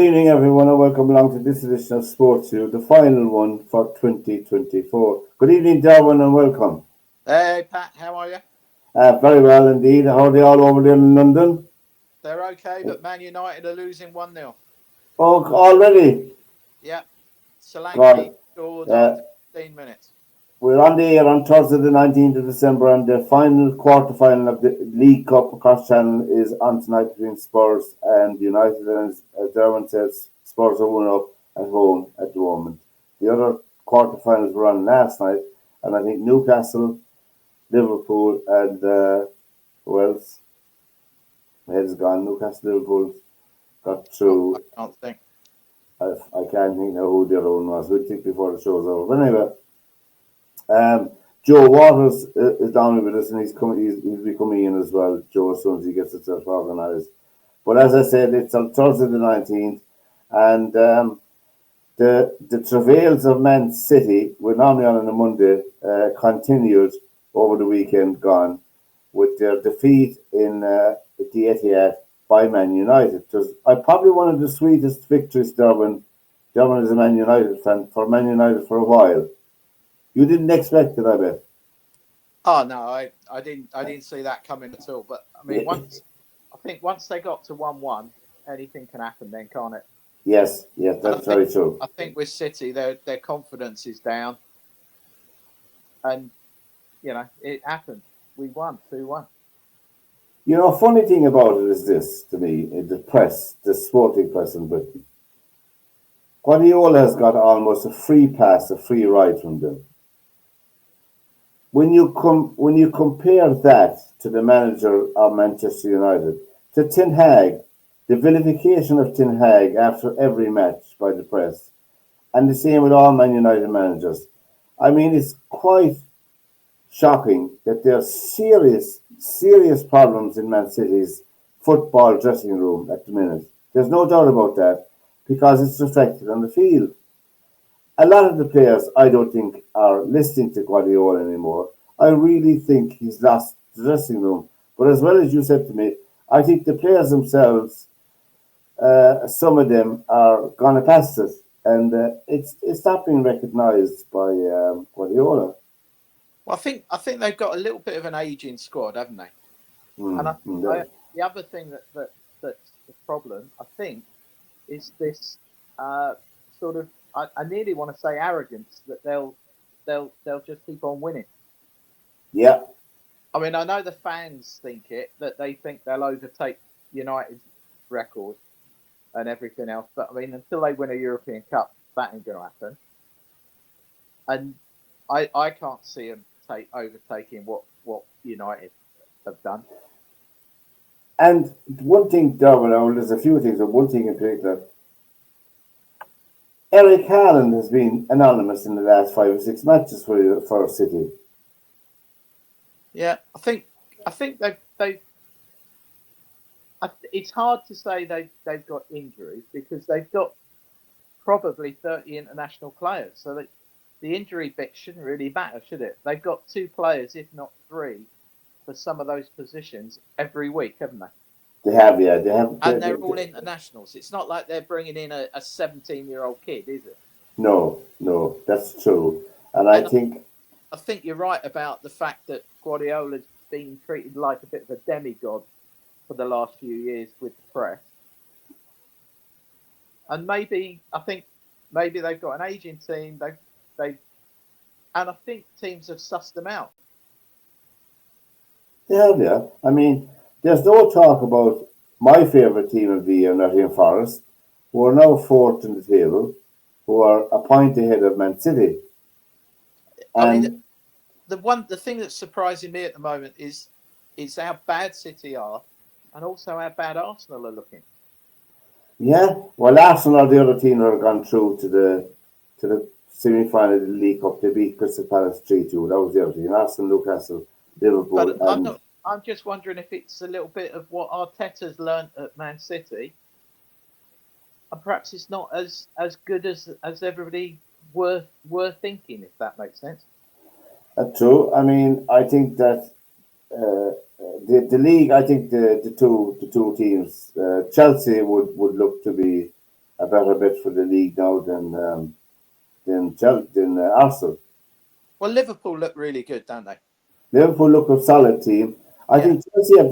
evening, everyone, and welcome along to this edition of SportsView, the final one for 2024. Good evening, Derwynne, and welcome. Hey, Pat, how are you? Very well indeed. How are they all over there in London? They're okay, but Man United are losing 1-0. Oh, already? Yeah, Solanke God. scored Uh, after 15 minutes. we're on the air on Thursday, the 19th of December, and the final quarter-final of the League Cup across Channel is on tonight between Spurs and United. And as Derwynne says, Spurs are 1-up at home at the moment. The other quarter-finals were on last night, and I think Newcastle, Liverpool, and who else? My head is gone. Newcastle, Liverpool got Oh, I through. can't think. I can't think now who the other one was. We'll think before the show's over. But anyway, Joe Waters is down with us, and he'll be coming in as well, Joe, as soon as he gets himself organised. But as I said, it's on Thursday the 19th, and the travails of Man City, we're normally on a Monday, continued over the weekend gone with their defeat in the Etihad by Man United. It was probably one of the sweetest victories, Derwynne is a Man United fan, for Man United for a while. You didn't expect it, I bet. Oh no, I didn't see that coming at all. But I mean, once they got to 1-1, anything can happen then, can't it? Yes, that's very true. I think with City, their confidence is down, and it happened. We won 2-1. You know, a funny thing about it is this to me: the press, the sporting press in Britain. Guardiola has got almost a free pass, a free ride from them. When you compare that to the manager of Manchester United, to Ten Hag, the vilification of Ten Hag after every match by the press, and the same with all Man United managers. I mean, it's quite shocking that there are serious problems in Man City's football dressing room at the minute. There's no doubt about that because it's reflected on the field. A lot of the players, I don't think, are listening to Guardiola anymore. I really think he's lost the dressing room. But as well as you said to me, I think the players themselves, some of them are gone past it, and it's not being recognised by Guardiola. Well, I think they've got a little bit of an aging squad, haven't they? And the other thing that's the problem, I think, is this sort of I nearly want to say arrogance that they'll just keep on winning. Yeah. I mean, I know the fans think that they think they'll overtake United's record and everything else, but I mean, until they win a European Cup, that ain't going to happen. And I can't see them overtaking what United have done. And one thing, Derwynne, there's a few things, but one thing in particular, Eric Haaland has been anonymous in the last 5 or 6 matches for City. Yeah, I think they. It's hard to say they've got injuries because they've got probably 30 international players, so the injury bit shouldn't really matter, should it? They've got 2 players, if not 3, for some of those positions every week, haven't they? They have, yeah. They have, and they're all internationals. It's not like they're bringing in a 17-year-old kid, is it? No, that's true. And I think you're right about the fact that Guardiola's been treated like a bit of a demigod for the last few years with the press. And maybe they've got an aging team. And I think teams have sussed them out. They have, yeah. I mean, there's no talk about my favourite team of the year, Nottingham Forest, who are now 4th in the table, who are a point ahead of Man City. I mean, the thing that's surprising me at the moment is how bad City are, and also how bad Arsenal are looking. Yeah, well, Arsenal are the other team that have gone through to the semi-final of the League Cup. They beat Crystal Palace 3-2. That was the other team. Arsenal, Newcastle, Liverpool. But I'm just wondering if it's a little bit of what Arteta's learnt at Man City, and perhaps it's not as good as everybody were thinking, if that makes sense. True. I mean, I think that the league. I think the two teams, Chelsea would look to be a better bet for the league now than Arsenal. Well, Liverpool look really good, don't they? Liverpool look a solid team. I Yeah. think Chelsea have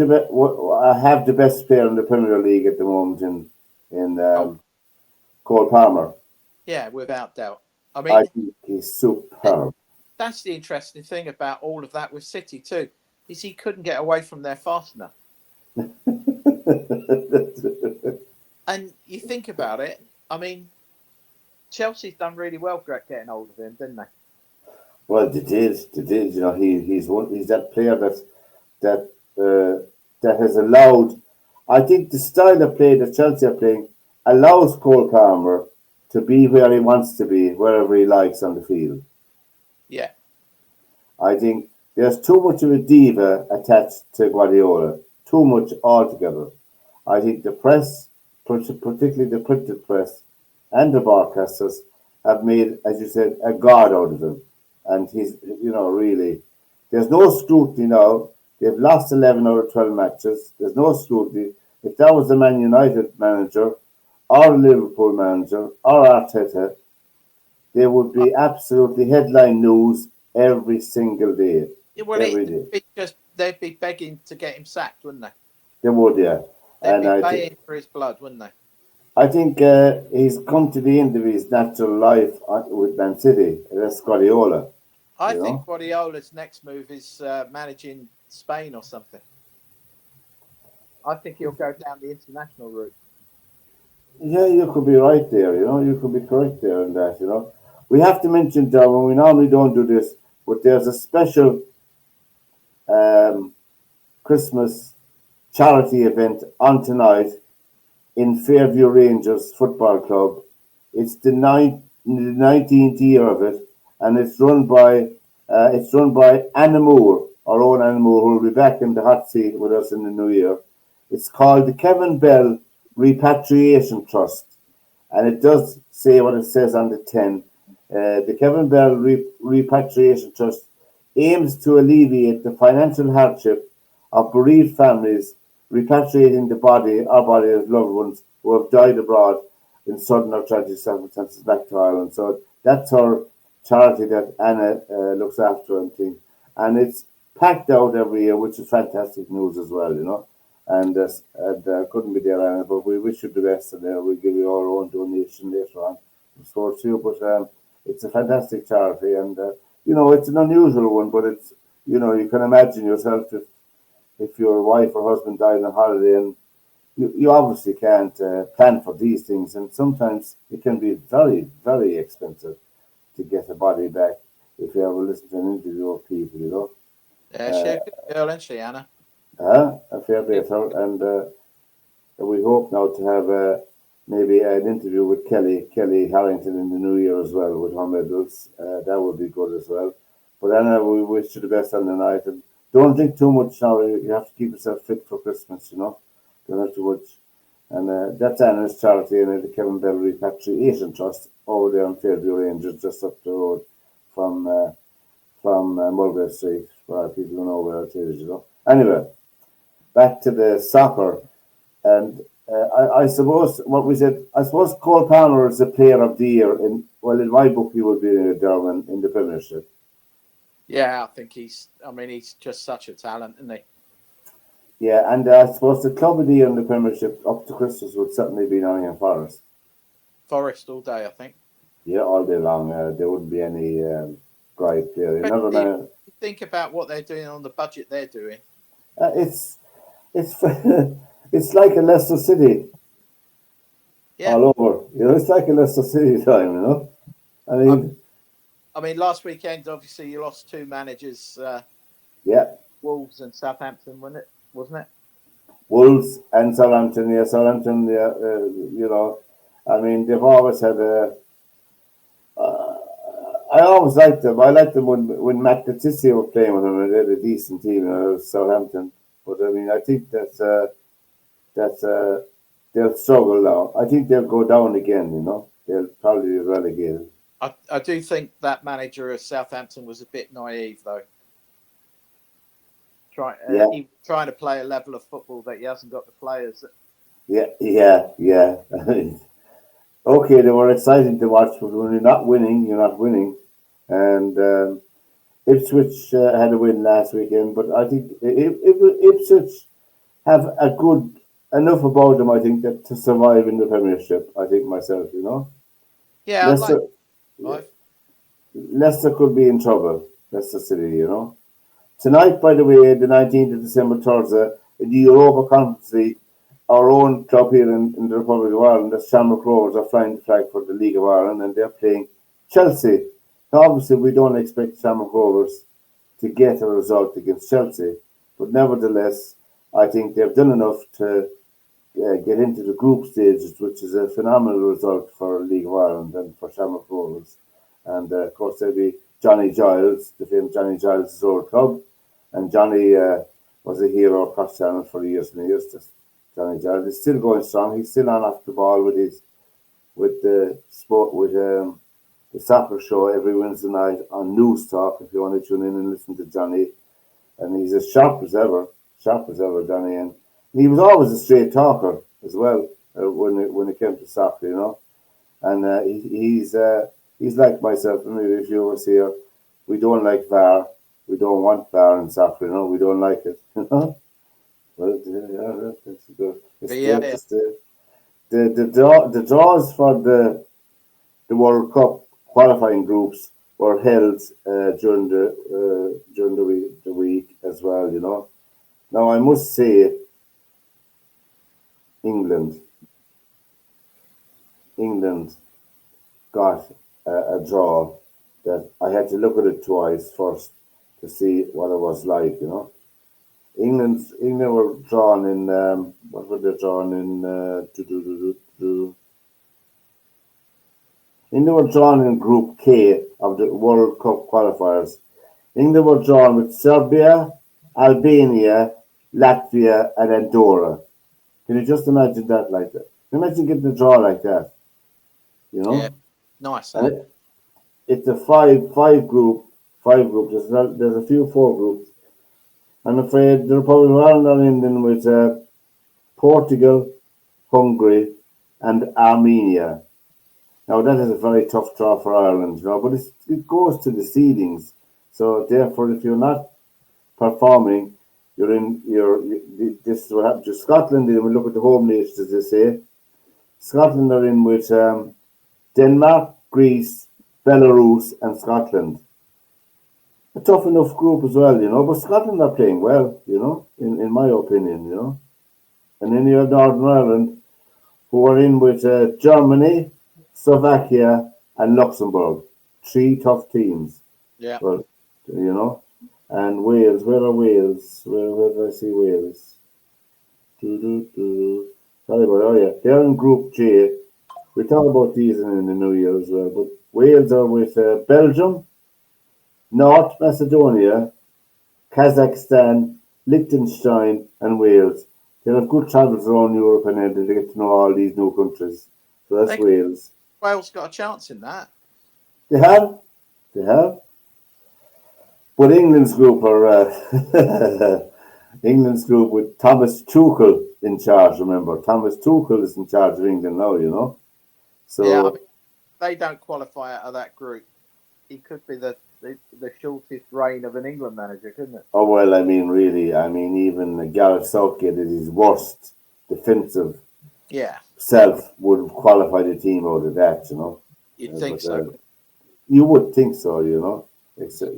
the best player in the Premier League at the moment in Oh, Cole Palmer. yeah, without doubt. I I mean, think he's th- superb. that's the interesting thing about all of that with City too, is he couldn't get away from there fast enough. And you think about it, I mean, Chelsea's done really well getting hold of him, didn't they? Well, they did. You know, he's that player that uh, that has allowed. I think the style of play that Chelsea are playing allows Cole Palmer to be where he wants to be, wherever he likes on the field. Yeah. I think there's too much of a diva attached to Guardiola, too much altogether. I think the press, particularly the printed press and the broadcasters, have made, as you said, a god out of him. And he's, really, there's no scrutiny now. They've lost 11 out of 12 matches. There's no scrutiny. If that was the Man United manager or the Liverpool manager or Arteta, they would Uh, be absolutely headline news every single day. Well, Every day. they'd be begging to get him sacked, wouldn't they? They would, yeah. They'd And be baying for his blood, wouldn't they? I think he's come to the end of his natural life with Man City. That's Guardiola, I you think know. Guardiola's next move is managing Spain or something. I think he'll go down the international route. Yeah, you could be right there, you know. You could be correct there in that, you know. We have to mention, Derwynne, we normally don't do this, but there's a special um, Christmas charity event on tonight in Fairview Rangers Football Club. It's the 19th year of it, and it's run by Anna Moore, our own Anna Moore, who will be back in the hot seat with us in the new year. It's called the Kevin Bell Repatriation Trust, and it does say what it says on the tin. The Kevin Bell Repatriation Trust aims to alleviate the financial hardship of bereaved families repatriating the body of loved ones who have died abroad in sudden or tragic circumstances back to Ireland. So that's our charity that Anna looks after and things. And it's packed out every year, which is fantastic news as well, you know. And couldn't be there, Anna, but we wish you the best, and we'll give you our own donation later on from SportsView. But it's a fantastic charity, and it's an unusual one, but it's you can imagine yourself if your wife or husband died on holiday, and you obviously can't plan for these things, and sometimes it can be very, very expensive to get a body back if you ever listen to an interview of people, Yeah, she's a good girl, isn't she, Anna? a fair bit, and we hope now to have maybe an interview with Kelly Harrington in the new year as well with her medals. That would be good as well. But Anna, we wish you the best on the night, and don't drink too much now. You have to keep yourself fit for Christmas, Don't have too much. And that's Anna's charity, and the Kevin Bell Repatriation Trust over there on Fairview Rangers, just up the road from Mulgrave Street, where people don't know where it is. Anyway, back to the soccer. And I suppose what we said, I suppose Cole Palmer is the player of the year. In my book, he would be Derwynne in the Premiership. Yeah, I think he's just such a talent, isn't he? Yeah, and I suppose the club of the year in the Premiership up to Christmas would certainly be Nottingham Forest. Forest all day, I think. Yeah, all day long. There wouldn't be any gripe there. Another Especially if man. you think about what they're doing on the budget they're doing. It's it's like a Leicester City Yeah. all over. It's like a Leicester City time. I mean, Last weekend, obviously, you lost two managers, yeah. Wolves and Southampton, wasn't it? Wolves and Southampton, yeah, Southampton, yeah, I mean, they've always had a. I always liked them. I liked them when Matt Letizia were playing with them, and they had a decent team, Southampton. But I mean, I think that's they'll struggle now. I think they'll go down again. They'll probably be relegated. I do think that manager of Southampton was a bit naive, though. He trying to play a level of football that he hasn't got the players. Yeah. Okay, they were exciting to watch, but when you're not winning, you're not winning. And Ipswich had a win last weekend, but I think Ipswich have a good enough about them. I think that to survive in the Premiership. I think myself, Yeah, I'd like Leicester, five. Leicester could be in trouble. Leicester City, Tonight, by the way, the 19th of December, Thursday, in the Europa Conference League, our own club here in the Republic of Ireland, the Shamrock Rovers, are flying the flag for the League of Ireland, and they're playing Chelsea. Now, obviously, we don't expect Shamrock Rovers to get a result against Chelsea, but nevertheless, I think they've done enough to get into the group stages, which is a phenomenal result for League of Ireland and for Shamrock Rovers. And of course, there'll be Johnny Giles, the famous Johnny Giles' old club. And Johnny was a hero across channel for years and years. Johnny Giles is still going strong. He's still on off the ball with the sport the soccer show every Wednesday night on News Talk. If you want to tune in and listen to Johnny, and he's as sharp as ever, Johnny. And he was always a straight talker as well when it came to soccer, And he's like myself. Maybe if you was here, we don't like VAR. We don't want VAR in soccer, We don't like it, Well, yeah, that's good. But yeah, yeah. The draws for the World Cup qualifying groups were held during the week as well, Now I must say, England, England got a draw that I had to look at it twice first to see what it was like. England were drawn in what were they drawn in? England were drawn in Group K of the World Cup qualifiers. England were drawn with Serbia, Albania, Latvia, and Andorra. Can you just imagine that like that? Can you imagine getting a draw like that? You Yeah, know, nice, and isn't it? it's a five group. There's a few four groups. I'm afraid the Republic of Ireland are in with Portugal, Hungary, and Armenia. Now that is a very tough draw for Ireland, but it goes to the seedings. So therefore, if you're not performing, you're in. This is what happened to Scotland. And we look at the home nations, as they say. Scotland are in with Denmark, Greece, Belarus, and Scotland. A tough enough group as well, But Scotland are playing well, in my opinion. And then you have Northern Ireland, who are in with Germany, Slovakia, and Luxembourg. Three tough teams. Yeah. Well, you know. And Wales, where are Wales? Where do I see Wales? Sorry about oh yeah, they're in Group J. We talk about these in the New Year as well. But Wales are with Belgium, North Macedonia, Kazakhstan, Liechtenstein, and Wales. They have good travels around Europe and then they get to know all these new countries. So that's They, Wales. Wales got a chance in that. They have, they have. But England's group are England's group with Thomas Tuchel in charge. Remember, Thomas Tuchel is in charge of England now. Yeah, I So mean, they don't qualify out of that group. He could be the shortest reign of an England manager, couldn't it? oh well, really, even Gareth Southgate at his worst defensive Yeah, self would qualify the team out of that. you'd think But so. you would think so. Except,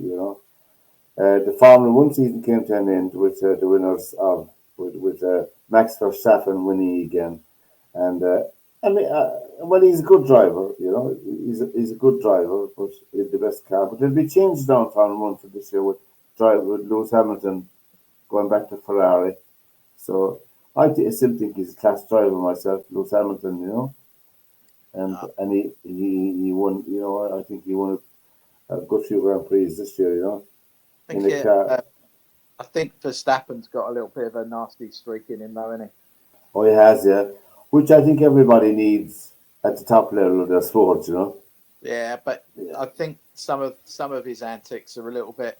the Formula One season came to an end with the winners of with Max Verstappen winning again, and well, he's a good driver. He's a good driver, but he's the best car. But there'll be changes down Formula One for this year with Lewis Hamilton going back to Ferrari. So I still think he's a class driver myself, Lewis Hamilton. And he won. I think he won a good few Grand Prix this year. I In think the car. I think Verstappen's got a little bit of a nasty streak in him, though, isn't Oh, he has, yeah. Which I think everybody needs at the top level of their sport. he? Yeah, but Yeah. I think some of his antics are a little bit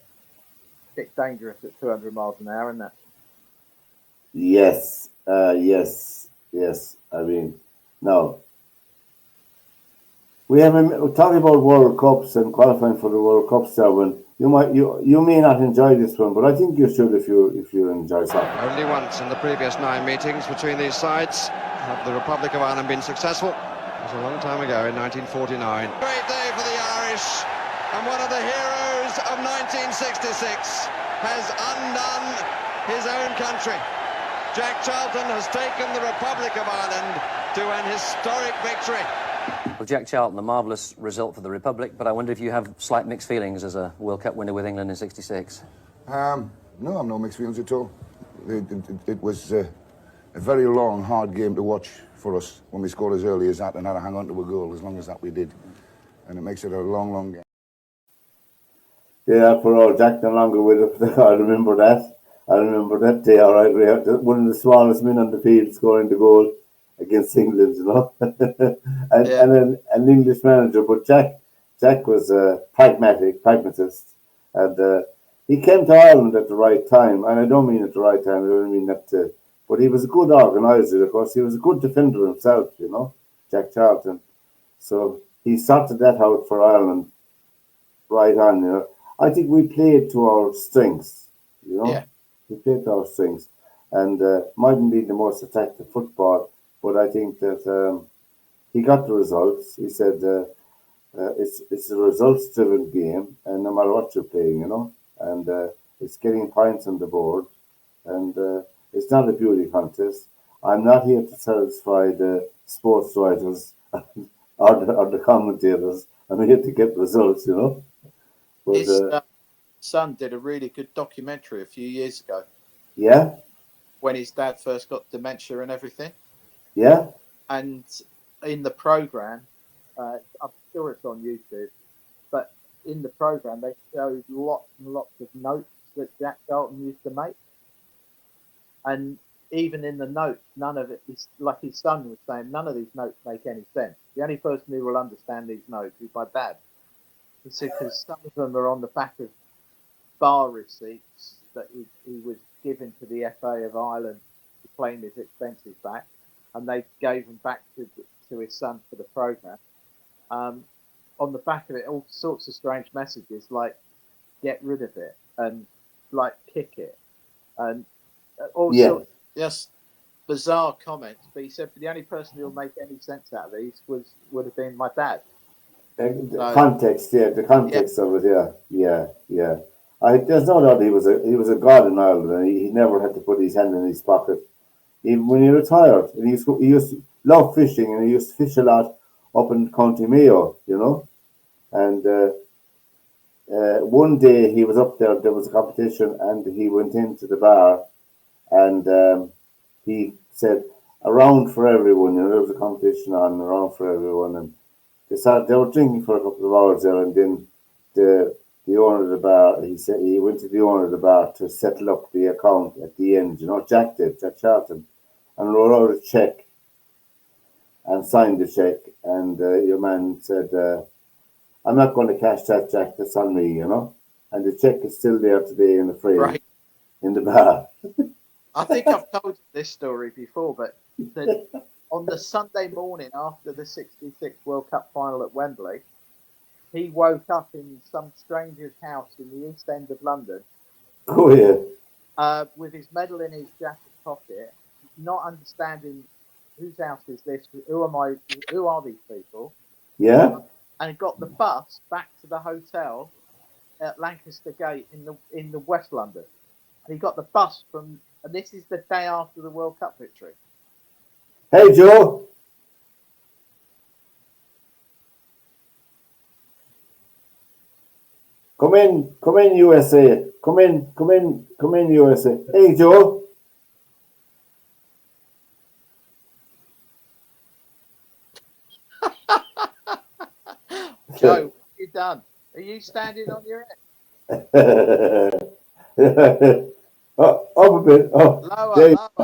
dangerous at 200 miles an hour, isn't it? Yes, yes, yes. No. We have talking about World Cups and qualifying for the World Cups, Derwynne. You may not enjoy this one, but I think you should if you enjoy soccer. Only once in the previous 9 meetings between these sides have the Republic of Ireland been successful. It was a long time ago in 1949. Great day for the Irish, and one of the heroes of 1966 has undone his own country. Jack Charlton has taken the Republic of Ireland to an historic victory. Well, Jack Charlton, a marvellous result for the Republic, but I wonder if you have slight mixed feelings as a World Cup winner with England in '66. No, I've no mixed feelings at all. It was a very long, hard game to watch for us when we scored as early as that and had to hang on to a goal as long as that we did. And it makes it a long, long game. Yeah, poor old Jack no longer with us. I remember that. I remember that day, all right. We had one of the smallest men on the field scoring the goal against England, you know. and an English manager. But Jack was a pragmatist. And he came to Ireland at the right time. And I don't mean at the right time, I don't mean that. But he was a good organiser, of course. He was a good defender himself, you know, Jack Charlton. So he sorted that out for Ireland right on, you know. I think we played to our strengths, you know. Yeah. We played to our strengths. And mightn't be the most attractive football, but I think that he got the results. He said it's a results-driven game, and no matter what you're playing, you know, and it's getting points on the board, and it's not a beauty contest. I'm not here to satisfy the sports writers or the commentators. I'm here to get results, you know. But, His son did a really good documentary a few years ago. Yeah? When his dad first got dementia and everything. Yeah? And in the program, I'm sure it's on YouTube, but in the program they showed lots and lots of notes that Jack Charlton used to make. And even in the notes, none of it is, like his son was saying, none of these notes make any sense. The only person who will understand these notes is my dad. He said, because some of them are on the back of bar receipts that he was given to the FA of Ireland to claim his expenses back, and they gave them back to his son for the programme. On the back of it, all sorts of strange messages like "get rid of it" and like "kick it," and all sorts of just bizarre comments. But he said the only person who will make any sense out of these would have been my dad. The context of it, yeah. There's no doubt he was a god in Ireland, and he never had to put his hand in his pocket. Even when he retired, and he used to love fishing, and he used to fish a lot up in County Mayo, you know. And one day he was up there. There was a competition, and he went into the bar, and he said, "Around for everyone." You know, there was a competition on, around for everyone, and they were drinking for a couple of hours there, and then the owner of the bar, he said he went to the owner of the bar to settle up the account at the end. You know, Jack Charlton, and wrote out a check and signed the check. And your man said, "I'm not going to cash that, Jack. That's on me," you know. And the check is still there today in the frame in the bar. I think I've told you this story before, but on the Sunday morning after the '66 World Cup final at Wembley, he woke up in some stranger's house in the East End of London. Oh, yeah. With his medal in his jacket pocket, not understanding whose house is this, who am I, who are these people? Yeah. And got the bus back to the hotel at Lancaster Gate in the West London. And he got the bus and this is the day after the World Cup victory. Hey, Joe. Come in, USA. Come in, USA. Hey, Joe. Joe, what have you done? Are you standing on your head? Up a bit. Oh, lower.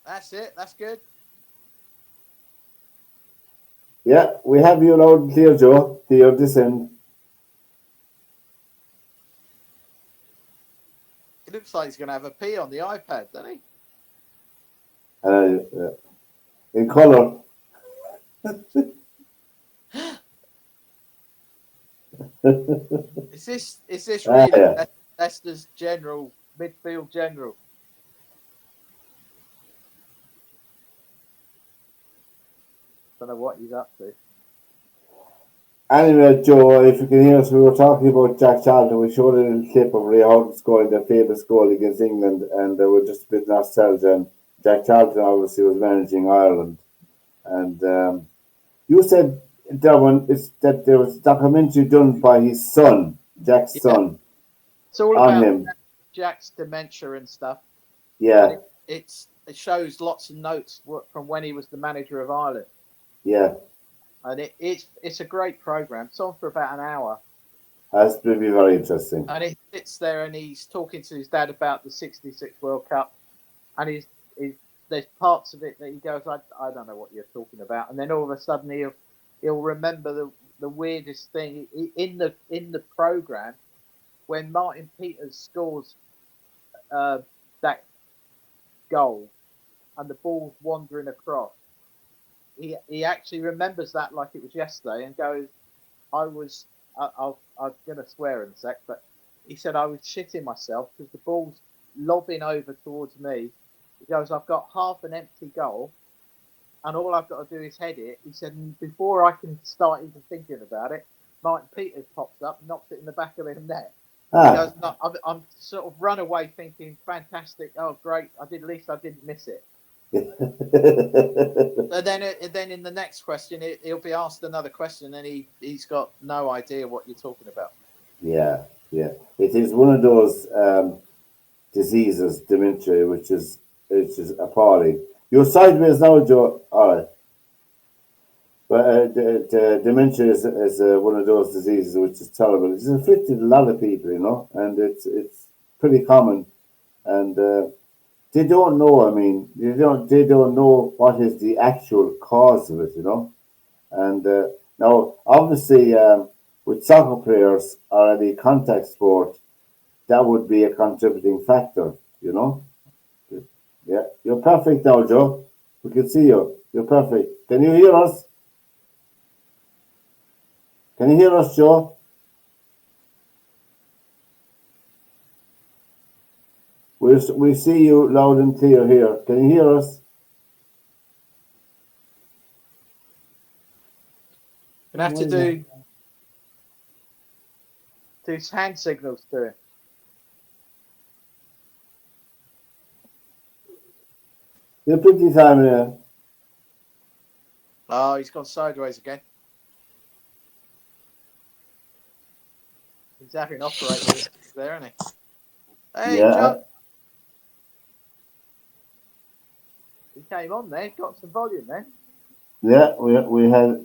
That's it. That's good. Yeah, we have you loud and clear, Joe. Clear this end. It looks like he's going to have a pee on the iPad, doesn't he? In colour. Is this really Yeah. Leicester's midfield general? Don't know what he's up to. Anyway, Joe, if you can hear us, we were talking about Jack Charlton. We showed a little clip of Ray Houghton scoring their famous goal against England, and we're just a bit nostalgia. And Jack Charlton obviously was managing Ireland. And you said, Derwynne, that there was a documentary done by his son, Jack's Yeah, son, it's all on about him. Jack's dementia and stuff. Yeah, And it shows lots of notes from when he was the manager of Ireland. yeah. And it's a great program. It's on for about an hour. That's going to be very interesting. And he sits there and he's talking to his dad about the '66 World Cup. And there's parts of it that he goes, I don't know what you're talking about. And then all of a sudden he'll remember the weirdest thing in the program when Martin Peters scores that goal and the ball's wandering across. He actually remembers that like it was yesterday and goes, I'm going to swear in a sec, but he said I was shitting myself because the ball's lobbing over towards me. He goes, I've got half an empty goal and all I've got to do is head it. He said, and before I can start even thinking about it, Martin Peters pops up and knocks it in the back of the net. He goes, no, I'm sort of run away thinking, fantastic, oh great, at least I didn't miss it. And then in the next question, he'll be asked another question, and he's got no idea what you're talking about. Yeah, yeah. It is one of those diseases, dementia, which is appalling. You're sideways now, Joe. All right. But dementia is one of those diseases which is terrible. It's afflicted a lot of people, and it's pretty common. And they don't know. I mean, they don't know what is the actual cause of it. And now, obviously, with soccer players or any contact sport, that would be a contributing factor. Yeah, you're perfect now, Joe. We can see you. You're perfect. Can you hear us? Can you hear us, Joe? We see you loud and clear here. Can you hear us? Gonna have to do hand signals to him. You're pretty time here. Oh, he's gone sideways again. He's having operators there, isn't he? Hey, Yeah. John. He came on there, got some volume then. Yeah, we have we have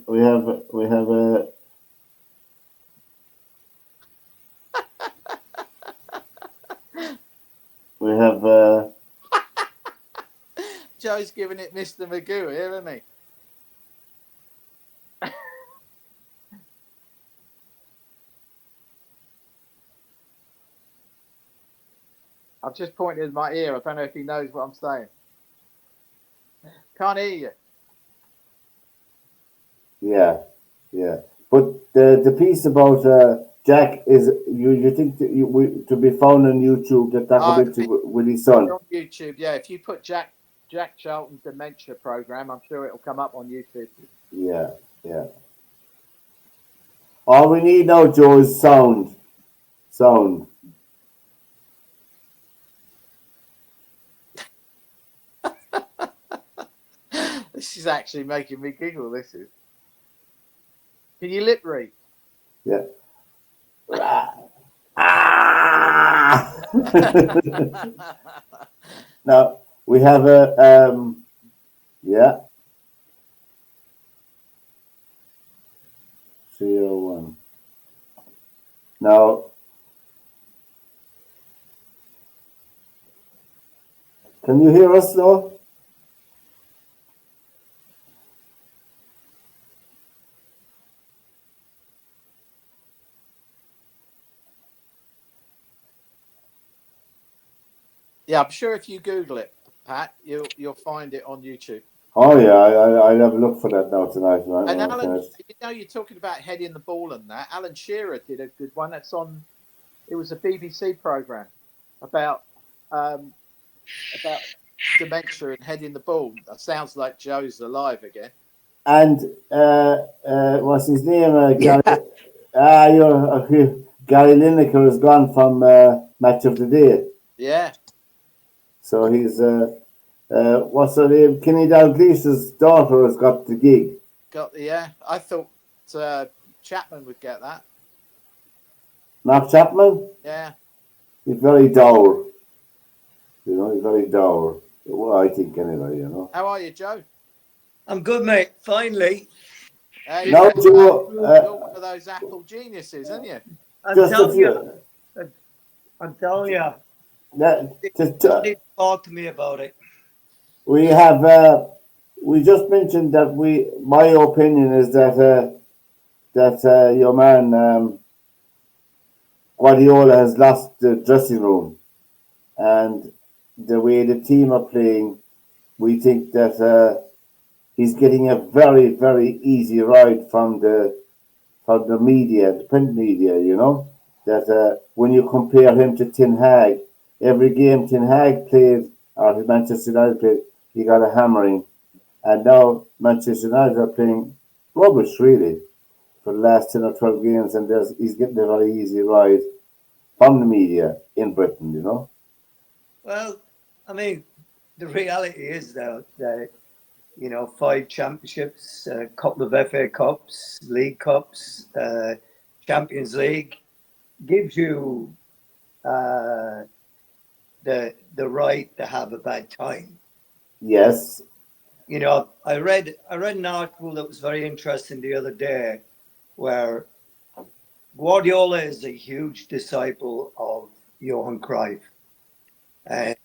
Joe's giving it Mr. Magoo here, isn't he? I've just pointed at my ear. I don't know if he knows what I'm saying. Can't hear you. yeah. But the piece about Jack is you think to be found on YouTube, that documentary with his son. On YouTube, yeah. If you put Jack Charlton dementia program, I'm sure it'll come up on YouTube. Yeah. All we need now, Joe, is sound. This is actually making me giggle. This is. Can you lip read? Yeah. Now we have a yeah. 301. Now, can you hear us though? Yeah, I'm sure if you Google it, Pat, you'll find it on YouTube. Oh yeah, I'll have a look for that now tonight. And Alan, you're talking about heading the ball and that. Alan Shearer did a good one. That's on. It was a BBC program about dementia and heading the ball. That sounds like Joe's alive again. And what's his name? Gary. Gary Lineker has gone from Match of the Day. Yeah. So he's what's her name? Kenny Dalglish's daughter has got the gig. I thought Chapman would get that. Mark Chapman? Yeah. He's very dour. He's very dour. Well, I think anyway, How are you, Joe? I'm good, mate. Finally. Now, Joe, you're one of those Apple geniuses, aren't you? I'm telling you. Don't need to talk to me about it. We have. We just mentioned that my opinion is that your man Guardiola has lost the dressing room, and the way the team are playing, we think that he's getting a very, very easy ride from the media, the print media. That when you compare him to Ten Hag, every game Ten Hag played or Manchester United played, he got a hammering. And now Manchester United are playing rubbish, really, for the last 10 or 12 games, and he's getting a very easy ride from the media in Britain, Well, I mean, the reality is that 5 championships, a couple of FA Cups, League Cups, Champions League gives you the right to have a bad time. Yes. I read an article that was very interesting the other day where Guardiola is a huge disciple of Johan Cruyff. And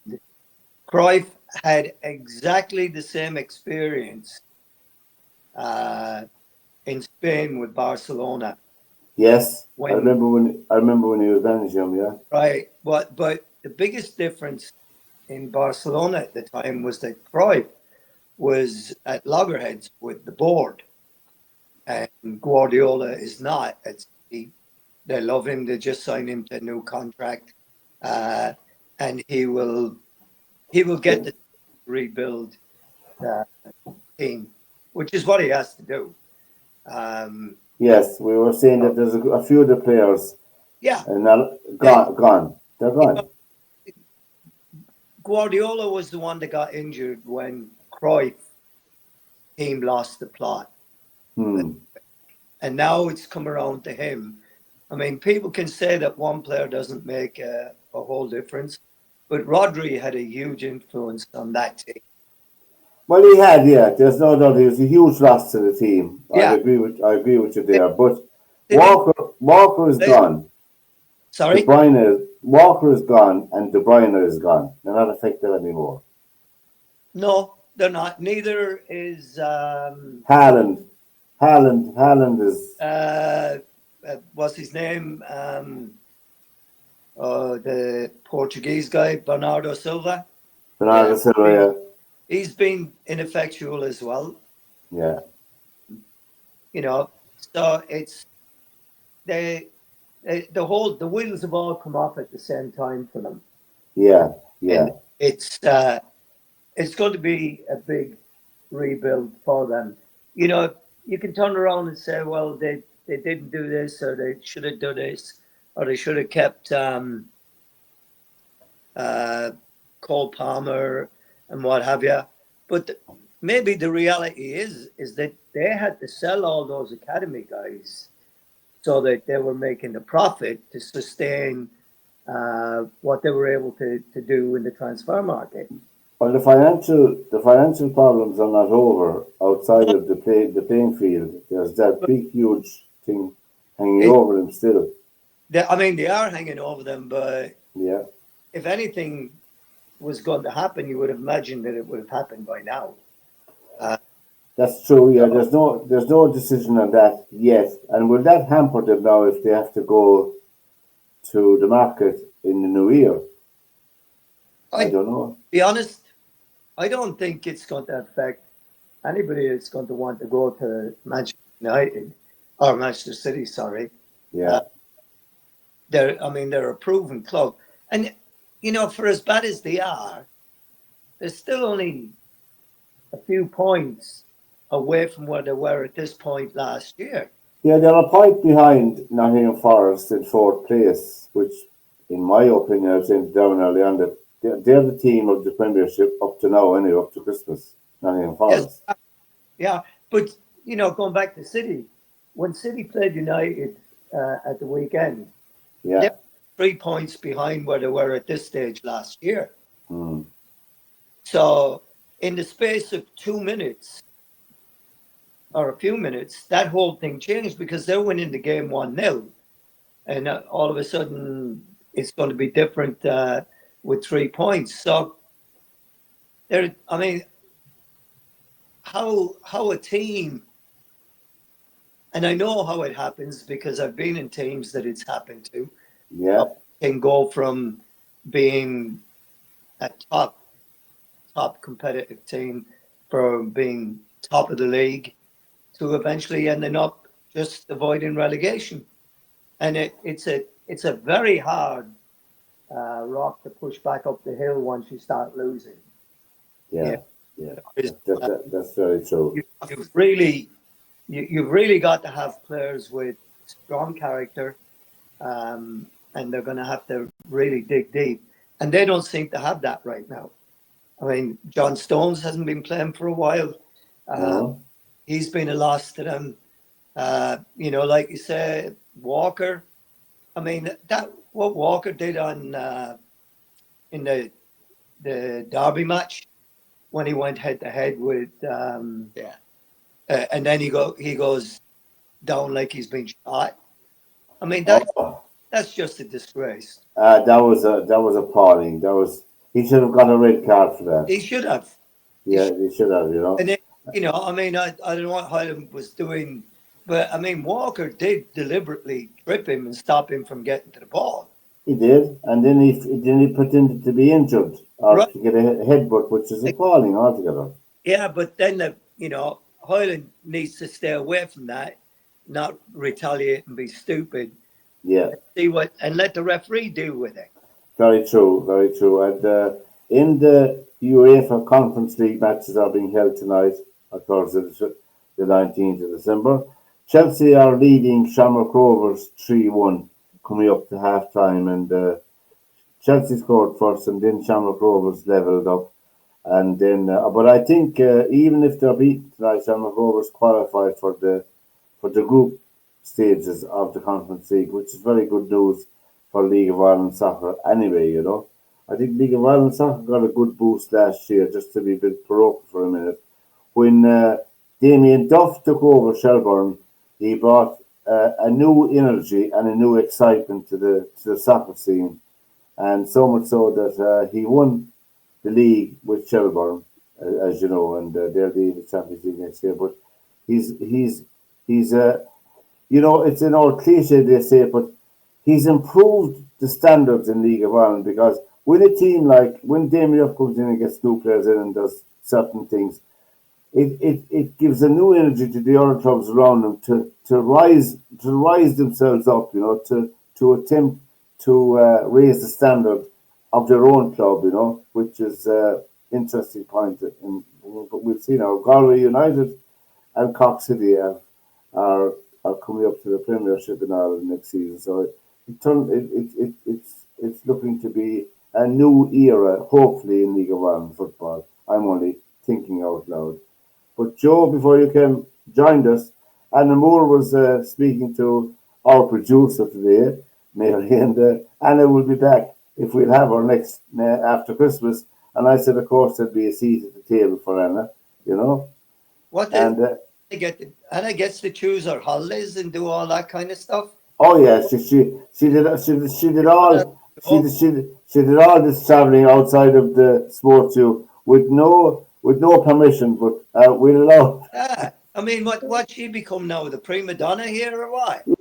Cruyff had exactly the same experience in Spain with Barcelona. Yes. I remember when he was managing him, yeah. Right. But the biggest difference in Barcelona at the time was that Cruyff was at loggerheads with the board, and Guardiola is not. They love him. They just signed him to a new contract, and he will get the rebuild team, which is what he has to do. Yes, we were saying that there's a few of the players. Yeah, and gone. They're gone. Guardiola was the one that got injured when Cruyff team lost the plot. And now it's come around to him. I mean, people can say that one player doesn't make a whole difference, but Rodri had a huge influence on that team. Well, he had, yeah. There's no doubt he was a huge loss to the team. Yeah. I agree with you there. But Walker is gone. Sorry? Walker is gone and De Bruyne is gone. They're not effective anymore. No, they're not. Neither is Haaland. Haaland is what's his name? The Portuguese guy, Bernardo Silva. Bernardo Silva, yeah. He's been ineffectual as well. Yeah. So it's the wheels have all come off at the same time for them. Yeah, yeah. And it's going to be a big rebuild for them. You can turn around and say, well, they didn't do this, or they should have done this, or they should have kept Cole Palmer and what have you. But maybe the reality is that they had to sell all those academy guys so that they were making a profit to sustain what they were able to do in the transfer market. Well, the financial problems are not over outside of the playing field. There's that big, huge thing hanging over them still. They are hanging over them, but yeah, if anything was going to happen, you would have imagined that it would have happened by now. That's true. Yeah, there's no decision on that yet. And will that hamper them now if they have to go to the market in the new year? I don't know. To be honest, I don't think it's going to affect anybody that's going to want to go to Manchester United or Manchester City, sorry, Yeah. they're a proven club, and for as bad as they are, they're still only a few points away from where they were at this point last year. Yeah, they're a point behind Nottingham Forest in fourth place, which, in my opinion, I was saying down early on that they're the team of the Premiership up to now, anyway, up to Christmas. Nottingham Yes, Forest. yeah, but going back to City, when City played United at the weekend, Yeah. they're 3 points behind where they were at this stage last year. Mm. So, in the space of 2 minutes or a few minutes, that whole thing changed because they're winning the game 1-0. And all of a sudden, it's going to be different with 3 points. So, how a team, and I know how it happens because I've been in teams that it's happened to, Yeah. can go from being a top competitive team, from being top of the league to eventually ending up just avoiding relegation. And it's a very hard rock to push back up the hill once you start losing. Yeah. Yeah. That's very true. You've really got to have players with strong character, and they're going to have to really dig deep. And they don't seem to have that right now. I mean, John Stones hasn't been playing for a while. No. He's been a loss to them. Like you said, Walker. I mean, that what Walker did on in the Derby match when he went head to head with and then he goes down like he's been shot. I mean, that's just a disgrace. That was appalling. He should have got a red card for that. He should have. Yeah, he should have. And then, I don't know what Honan was doing, but I mean, Walker did deliberately trip him and stop him from getting to the ball. He did, and then he pretended to be injured or to get a headbutt, which is appalling altogether. Yeah, but then Hoyland needs to stay away from that, not retaliate and be stupid. Yeah. And let the referee deal with it. Very true, very true. And in the UEFA Conference League matches are being held tonight, of course, the 19th of December. Chelsea are leading Shamrock Rovers 3-1 coming up to half time, and Chelsea scored first, and then Shamrock Rovers levelled up. And then, but I think even if they're beaten tonight, Shamrock Rovers qualified for the group stages of the Conference League, which is very good news for League of Ireland soccer. Anyway, I think League of Ireland soccer got a good boost last year. Just to be a bit parochial for a minute, when Damien Duff took over Shelbourne, he brought a new energy and a new excitement to the soccer scene, and so much so that he won the league with Shelbourne, as you know, and they'll be in the Champions League next year. But he's it's an old cliche they say, but he's improved the standards in League of Ireland, because when a team like when Damien Duff comes in and gets new players in and does certain things, it gives a new energy to the other clubs around them to rise themselves up, to attempt to raise the standard of their own club, which is interesting point. But we've seen now Galway United and Cork City are coming up to the Premiership in Ireland next season. So it's looking to be a new era, hopefully, in League of Ireland football. I'm only thinking out loud. But Joe, before you joined us, Anna Moore was speaking to our producer today, Mary, and Anna will be back if we'll have her next after Christmas. And I said, of course, there'd be a seat at the table for Anna, Anna gets to choose her holidays and do all that kind of stuff. Oh yeah, she did all this travelling outside of the SportsView with no permission, but we'll allow. Yeah, I mean, what she become now, the prima donna here or what? Yeah.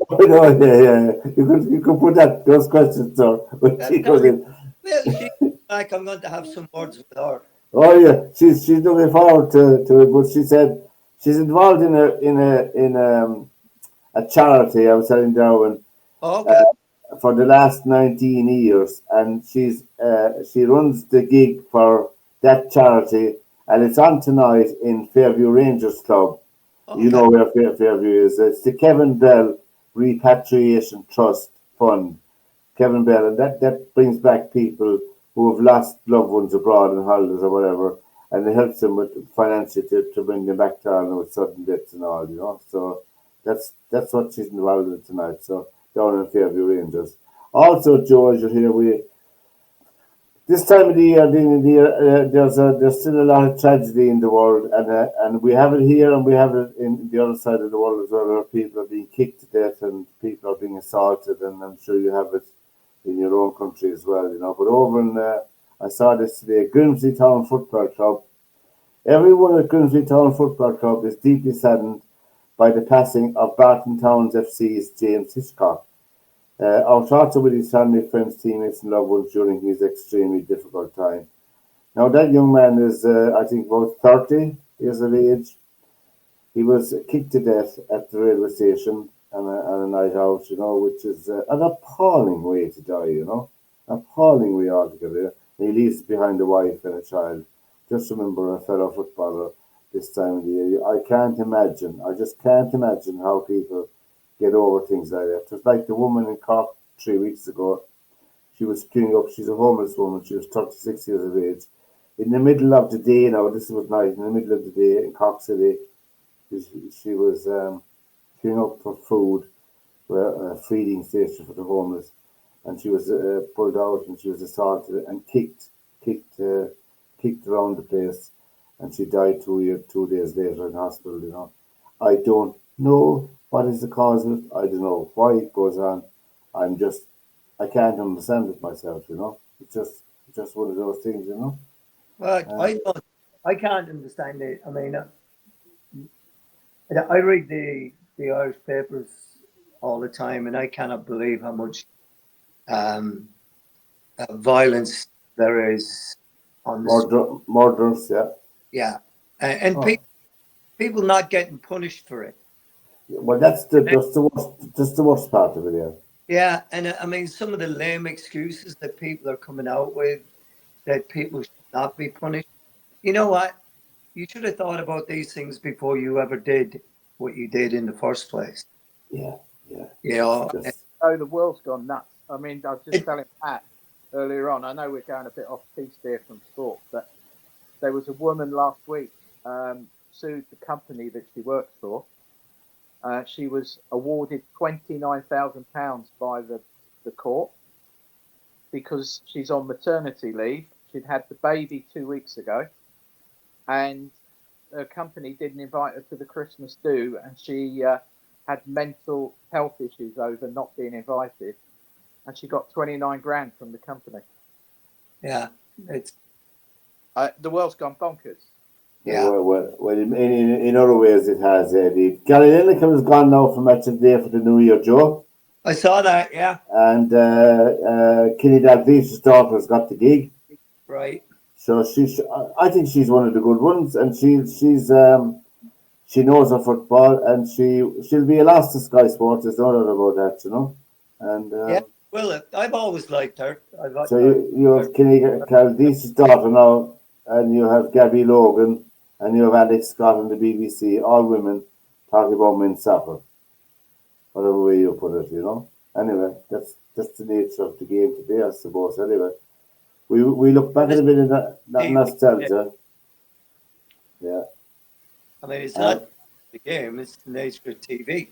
You could put those questions on when she goes in. Well, she's back. I'm going to have some words with her. Oh yeah, she's looking forward to it. But she said she's involved in a charity. I was telling Derwynne Okay. for the last 19 years, and she runs the gig for that charity, and it's on tonight in Fairview Rangers Club. You Okay. know where Fairview is. It's the Kevin Bell Repatriation Trust Fund. Kevin Bell, and that brings back people who have lost loved ones abroad in holidays or whatever, and it helps them with financially to bring them back to Ireland with sudden deaths and all, you know. So that's what she's involved in tonight. So down in Fairview Rangers. Also, George, you're here. We this time of the year, there's still a lot of tragedy in the world, and we have it here, and we have it in the other side of the world as well, where people are being kicked to death and people are being assaulted, and I'm sure you have it in your own country as well, you know. But over in, I saw this today, Grimsby Town Football Club. Everyone at Grimsby Town Football Club is deeply saddened by the passing of Barton Towns FC's James Hitchcock. Our thoughts are with his family, friends, teammates, and loved ones during his extremely difficult time. Now, that young man is, I think, about 30 years of age. He was kicked to death at the railway station on a night out, you know, which is an appalling way to die, you know. Appalling way altogether. He leaves behind a wife and a child. Just remember a fellow footballer this time of the year. I can't imagine, I just can't imagine how people get over things like that. It was like the woman in Cork 3 weeks ago. She was queuing up. She's a homeless woman. She was 36 years of age. In the middle of the day, now this was night, in the middle of the day in Cork City, she was queuing up for food, where a feeding station for the homeless, and she was pulled out and she was assaulted and kicked around the place, and she died 2 days later in hospital. You know, I don't know what is the cause of it. I don't know why it goes on. I'm just I can't understand it myself. You know, it's just one of those things. You know. Well, Uh, I can't understand it. I mean, I read the Irish papers all the time, and I cannot believe how much um, violence there is on the street. Murders, yeah. Yeah, and Oh, people not getting punished for it. well, that's the worst part of it. Yeah. Yeah, and I mean, some of the lame excuses that people are coming out with, that people should not be punished. You know what? You should have thought about these things before you ever did what you did in the first place. Yeah, yeah. You It's know, just Oh, the world's gone nuts. I mean, I was just it, telling Pat earlier on. I know we're going a bit off piece there from sport, but there was a woman last week sued the company that she works for. She was awarded £29,000 by the court because she's on maternity leave. She'd had the baby 2 weeks ago, and her company didn't invite her to the Christmas do, and she had mental health issues over not being invited, and she got 29 grand from the company. yeah, it's The world's gone bonkers. yeah, yeah. well in other ways it has. The Gary Lineker has gone now for match of the day for the New Year, Joe, I saw that. Yeah, and Kenny Dalglish's daughter has got the gig. right. So I think she's one of the good ones, and she knows her football, and she'll be a loss to Sky Sports. There's no doubt about that, you know. And Yeah. Well, I've always liked her. so you have Kenny Dalglish's daughter now, and you have Gabby Logan, and you have Alex Scott on the BBC, all women talking about men's soccer, whatever way you put it, you know. Anyway, that's the nature of the game today, I suppose. Anyway, we look back at a bit of that nostalgia. Yeah. I mean, it's Uh, not the game; it's the nature of TV.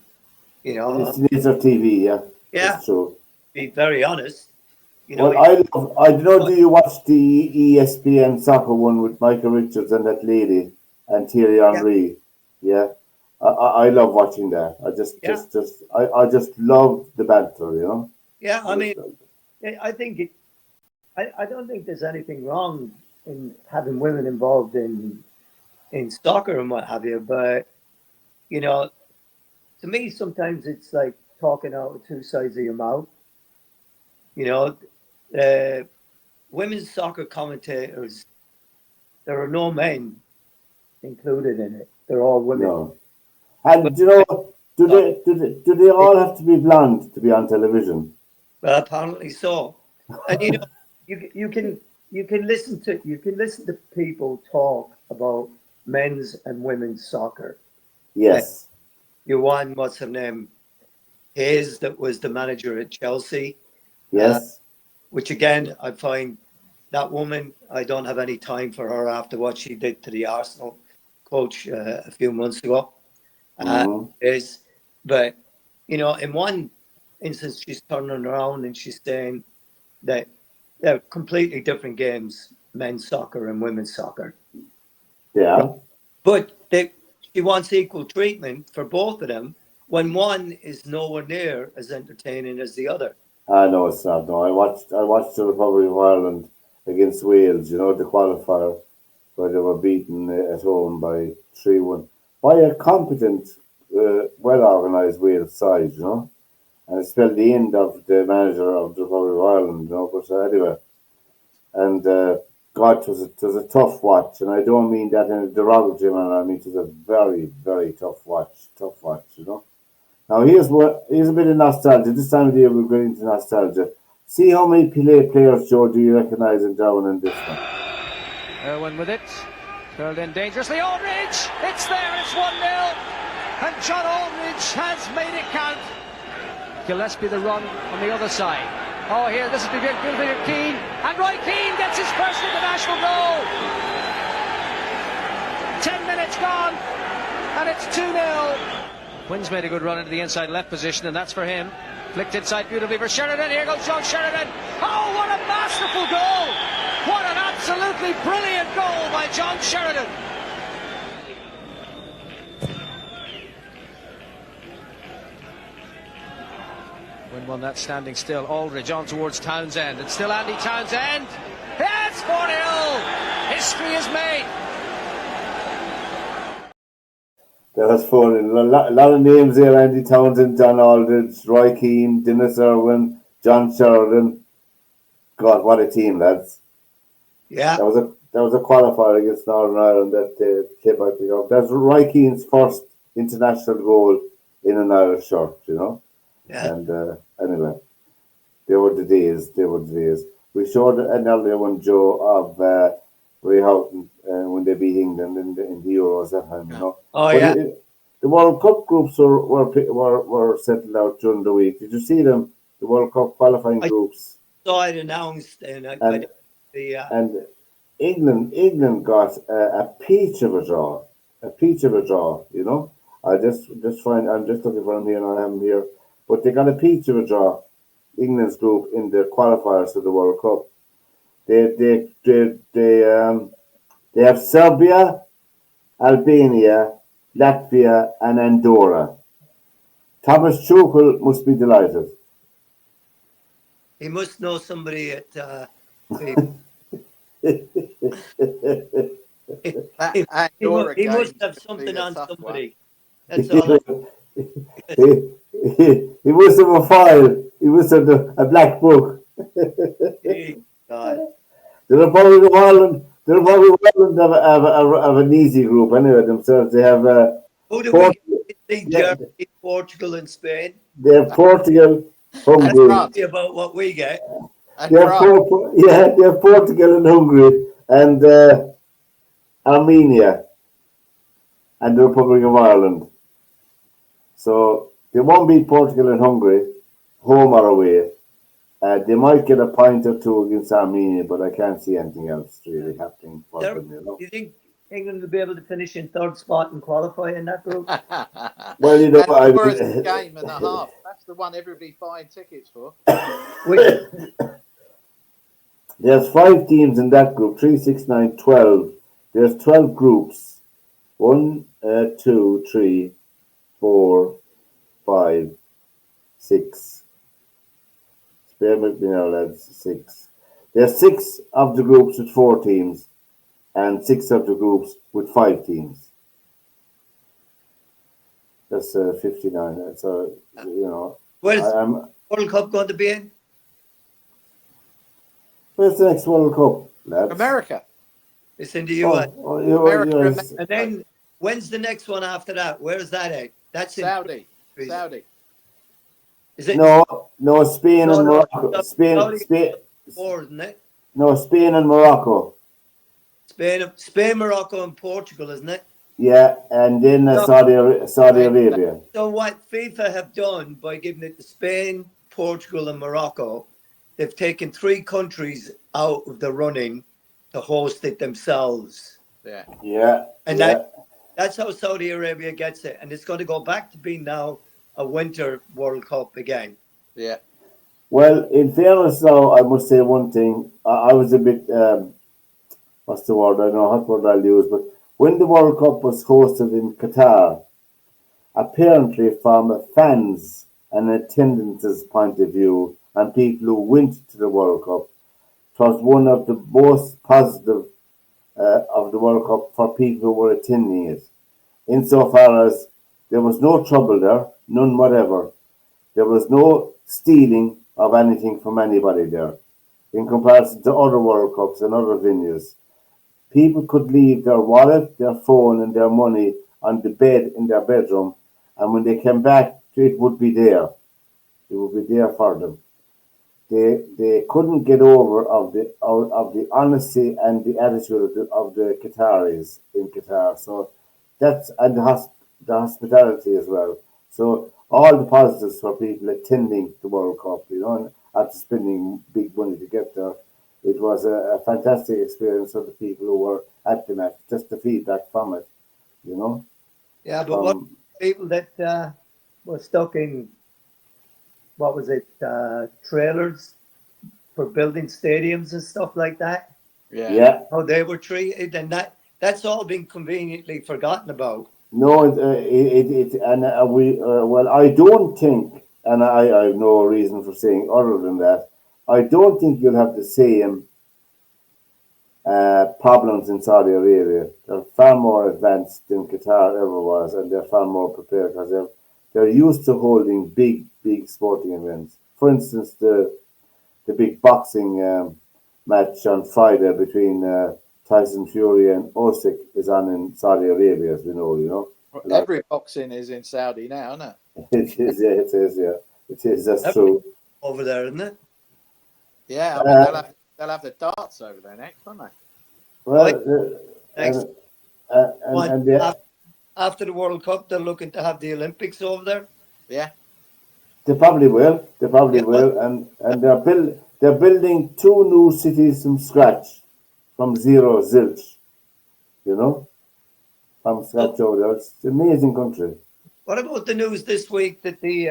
You know. it's the nature of TV, yeah. Yeah. That's true. Be very honest. You know. Well, I don't know, do you watch the ESPN soccer one with Michael Richards and that lady and Thierry Yeah. Henry? Yeah. I love watching that. Yeah. I just love the banter, you know. Yeah. I I just mean, I think I don't think there's anything wrong in having women involved in soccer and what have you, but you know, to me, sometimes it's like talking out of two sides of your mouth. You know, women's soccer commentators, there are no men included in it. They're all women. No. And you know, do they all have to be blonde to be on television? Well, apparently so. And you know, you can listen to people talk about men's and women's soccer. Yes. What's her name? Hayes, that was the manager at Chelsea. Yes. Which again, I find that woman, I don't have any time for her after what she did to the Arsenal coach a few months ago. But you know, in one instance, she's turning around and she's saying that they're completely different games, men's soccer and women's soccer. Yeah. But she wants equal treatment for both of them when one is nowhere near as entertaining as the other. No, it's not. No, I watched the Republic of Ireland against Wales. You know, the qualifier where they were beaten at home by 3-1 by a competent, well organised Wales side. You know, and it spelled the end of the manager of the Republic of Ireland. You know, but anyway, and God, it was a tough watch, and I don't mean that in a derogatory manner. I mean it was a very, very tough watch. You know. Now here's a bit of nostalgia. This time of the year we're going into nostalgia. See how many players, Joe, do you recognise in Derwynne in this one? Derwynne with it. Curled in dangerously. Aldridge! It's there, it's 1-0. And John Aldridge has made it count. Gillespie the run on the other side. Oh, here, this is the beautiful Keane. And Roy Keane gets his first international goal. 10 minutes gone. And it's 2-0. Quinn's made a good run into the inside left position, and that's for him. Flicked inside beautifully for Sheridan. Here goes John Sheridan. Oh, what a masterful goal! What an absolutely brilliant goal by John Sheridan. Quinn won that standing still. Aldridge on towards Townsend. And still Andy Townsend. Yes, 4-0. History is made. That was fun. A lot of names there: Andy Townsend, John Aldridge, Roy Keane, Dennis Irwin, John Sheridan. God, what a team, lads! Yeah, that was a qualifier against Northern Ireland that came back to go. That's Roy Keane's first international goal in an Irish shirt, you know. Yeah. And anyway, they were the days. We showed an earlier one, Joe, of Ray Houghton when they beat England in the Euros that time, you know. Oh, but yeah. The World Cup groups were settled out during the week. Did you see them? The World Cup qualifying groups. Saw it announced, and England got a peach of a draw. You know. I'm just looking for them here, and I have them here. But they got a peach of a draw. England's group in the qualifiers for the World Cup. They have Serbia, Albania, Latvia, and Andorra. Thomas Tuchel must be delighted. He must know somebody at. He must have something on somebody. That's all. He must have a file. He must have a black book. God. The Republic of Ireland have an easy group anyway themselves. They have Who do we get? Germany, Portugal, and Spain. They have Portugal, Hungary. About what we get. They have Portugal and Hungary and Armenia and the Republic of Ireland. So they won't beat Portugal and Hungary, home or away. They might get a point or two against Armenia, but I can't see anything else really happening for them. You know? Do you think England will be able to finish in third spot and qualify in that group? Well, you know, first game and a half. That's the one everybody buying tickets for. There's 5 teams in that group: 3, 6, 9, 12. There's 12 groups. 1, 2, 3, 4, 5, 6. Bear with me now, lads. 6. There's 6 of the groups with 4 teams, and 6 of the groups with 5 teams. That's 59. So you know. Where's World Cup going to be in? Where's the next World Cup, lads? America. It's in the US. America, And then when's the next one after that? Where's that at? That's in Saudi. Saudi. Is it? No, Spain and Morocco. Saudi Spain. More, isn't it? No, Spain and Morocco. Spain, Morocco, and Portugal, isn't it? Yeah, and then Saudi Arabia. So what FIFA have done by giving it to Spain, Portugal, and Morocco, they've taken 3 countries out of the running to host it themselves. Yeah. And that's how Saudi Arabia gets it. And it's going to go back to being now a winter World Cup again. Yeah. Well, in fairness, though, I must say one thing. I was a bit, what's the word? I don't know what word I'll use, but when the World Cup was hosted in Qatar, apparently from a fans and attendances point of view, and people who went to the World Cup, it was one of the most positive of the World Cup for people who were attending it. Insofar as there was no trouble there, none whatever. There was no stealing of anything from anybody there. In comparison to other World Cups and other venues, people could leave their wallet, their phone, and their money on the bed in their bedroom, and when they came back, it would be there. It would be there for them. They couldn't get over of the honesty and the attitude of the Qataris in Qatar. So that's, and the hospitality as well. So all the positives for people attending the World Cup, and after spending big money to get there, it was a fantastic experience for the people who were at the match. Just the feedback from it, Yeah, but what people that were stuck in, what was it, trailers for building stadiums and stuff like that? Yeah. How they were treated, and that's all been conveniently forgotten about. No, well, I don't think, and I have no reason for saying other than that, I don't think you'll have the same problems in Saudi Arabia. They're far more advanced than Qatar ever was, and they're far more prepared because they're used to holding big sporting events. For instance, the big boxing match on Friday between Tyson Fury and Usyk is on in Saudi Arabia, as we know. Every boxing is in Saudi now, isn't it? It is. It is. That's true. Over there, isn't it? Yeah, I mean, they'll have the darts over there next, won't they? Well, after the World Cup, they're looking to have the Olympics over there. Yeah, they probably will. And they're building 2 new cities from scratch, from zero zilch. From scratch over there. It's an amazing country. What about the news this week that the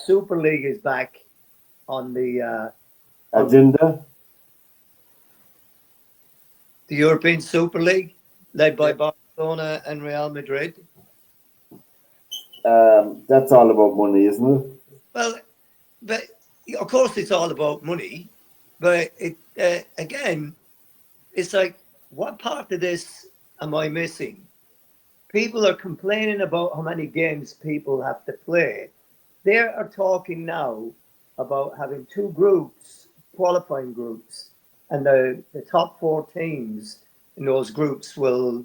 Super League is back on the agenda? The European Super League, led by Barcelona and Real Madrid. That's all about money, isn't it? Well, but of course it's all about money, but it again, it's like, what part of this am I missing? People are complaining about how many games people have to play. They are talking now about having 2 groups, qualifying groups, and the top 4 teams in those groups will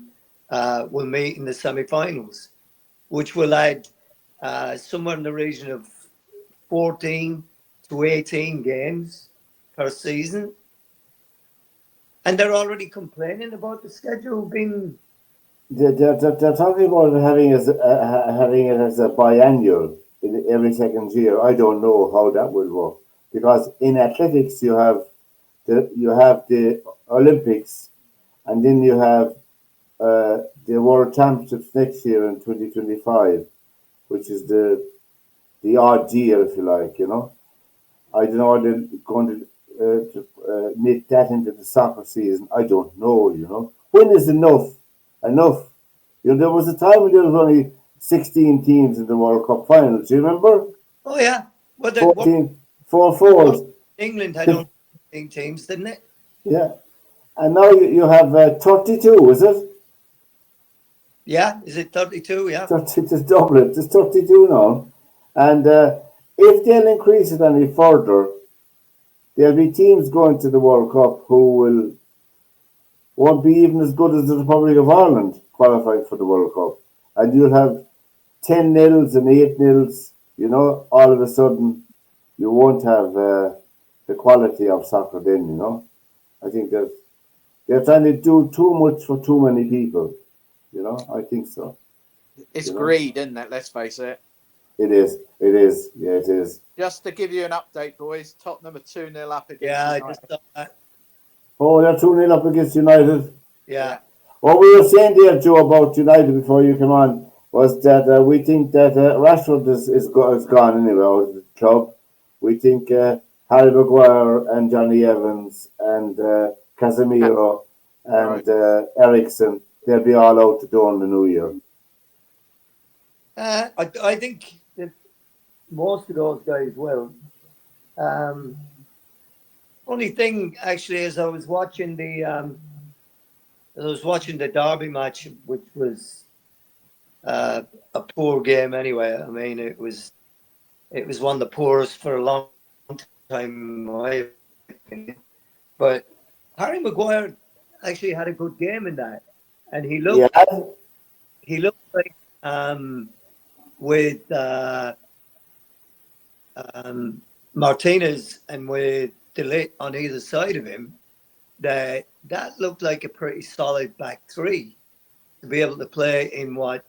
meet in the semi-finals, which will add somewhere in the region of 14 to 18 games per season. And they're already complaining about the schedule being... They're talking about having it as a biannual in every second year. I don't know how that will work, because in athletics you have the Olympics, and then you have the World Championships next year in 2025, which is the odd year, if you like. I don't know, they're going to knit that into the soccer season. I don't know. When is enough? There was a time when there was only 16 teams in the World Cup final. Do you remember? Oh yeah, well, 4-4. England had only 16 teams, didn't it? Yeah, and now you have 32, is it? Yeah, is it 32? Yeah, 30 to double it. It's 32 now, and if they'll increase it any further, there'll be teams going to the World Cup who will won't be even as good as the Republic of Ireland qualified for the World Cup. And you'll have 10 nils and 8 nils, you know, all of a sudden you won't have the quality of soccer then, you know. I think that they're trying to do too much for too many people, you know. I think so. It's You know? greed, isn't it? Let's face it. It is, yeah, it is. Just to give you an update, boys, Tottenham are 2-0 up against Yeah, I United. just thought that. Oh, they're 2-0 up against United. Yeah. What we were saying there, Joe, about United before you come on was that we think that Rashford is gone anyway out of the club. We think Harry Maguire and Johnny Evans and Casemiro and Ericsson, they'll be all out the door in the new year. I think that most of those guys will. Only thing actually is I was watching the Derby match, which was a poor game anyway. I mean, it was one of the poorest for a long time, in my opinion. But Harry Maguire actually had a good game in that, and he looked like with Martinez and with De Ligt on either side of him, that looked like a pretty solid back three to be able to play in what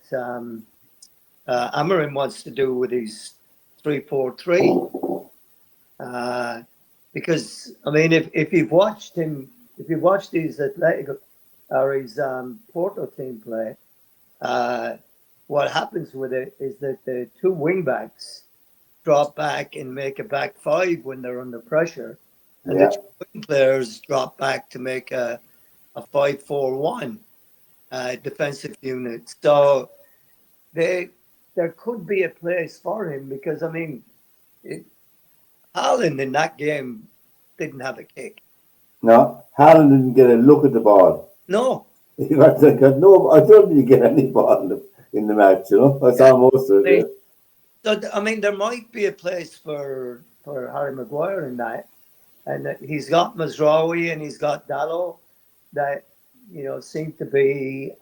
Amarin wants to do with his 3-4-3. Because I mean, if you've watched his Atletico or his Porto team play, what happens with it is that the two wing backs drop back and make a back five when they're under pressure, and the two wing players drop back to make a 5-4-1 defensive unit. So there could be a place for him because I mean, Haaland in that game didn't have a kick. No, Haaland didn't get a look at the ball. No. He got no. I don't think you get any ball in the match. You know, I saw most of it. So I mean, there might be a place for Harry Maguire in that, and he's got Mazraoui and he's got Dalot that seem to be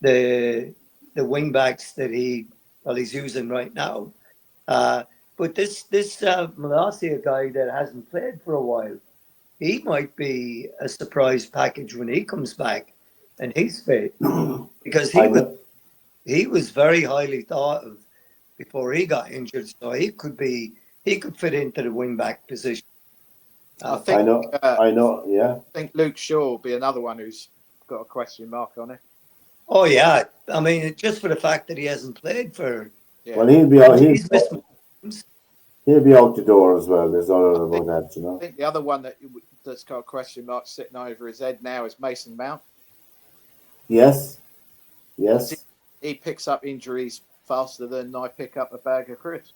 the wing backs that he's using right now. But this Malacia guy that hasn't played for a while, he might be a surprise package when he comes back and he's fit, because he was very highly thought of before he got injured, so he could fit into the wing back position. I think Luke Shaw will be another one who's got a question mark on it. Oh yeah, I mean, just for the fact that he hasn't played for. Yeah. Well, he'll be out. He'll be out the door as well. There's no doubt about that, you know. I think the other one that's got a question mark sitting over his head now is Mason Mount. Yes. He picks up injuries faster than I pick up a bag of crisps.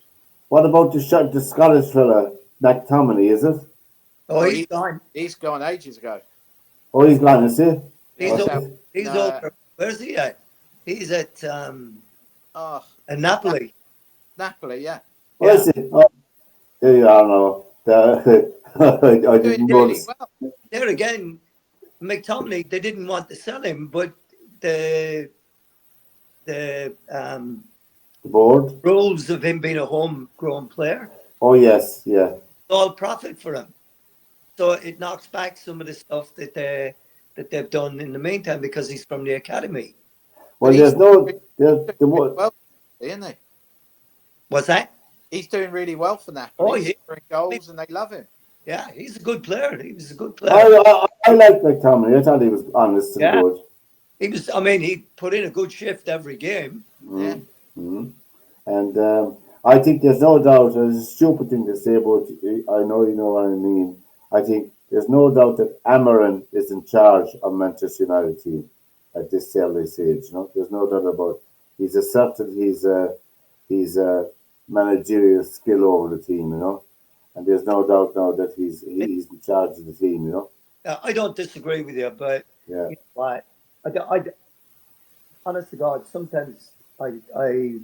What about the Scottish fella, McTominay, is it? Oh, he's gone. He's gone ages ago. Oh, he's gone, is he? He's over. Where's he at? He's at Napoli. Napoli, yeah. Where is he? Oh, there you are now. I didn't notice. Well. There again, McTominay, they didn't want to sell him, but the board rules of him being a homegrown player. Oh yes, yeah. All profit for him. So it knocks back some of the stuff that they've done in the meantime because he's from the academy. Well, well, isn't he? What's that? He's doing really well for Napoli. Oh, he's scoring goals and they love him. Yeah, he's a good player. He was a good player. I like McTominay. I thought he was honest and good. He was. I mean, he put in a good shift every game. Yeah. Mm-hmm. And I think there's no doubt. It's a stupid thing to say, but I know you know what I mean. I think there's no doubt that Amarin is in charge of Manchester United team at this early stage. You know, there's no doubt about it. He's asserted his managerial skill over the team. You know, and there's no doubt now that he's in charge of the team. You know. I don't disagree with you, but yeah. You know, I honest to God, sometimes I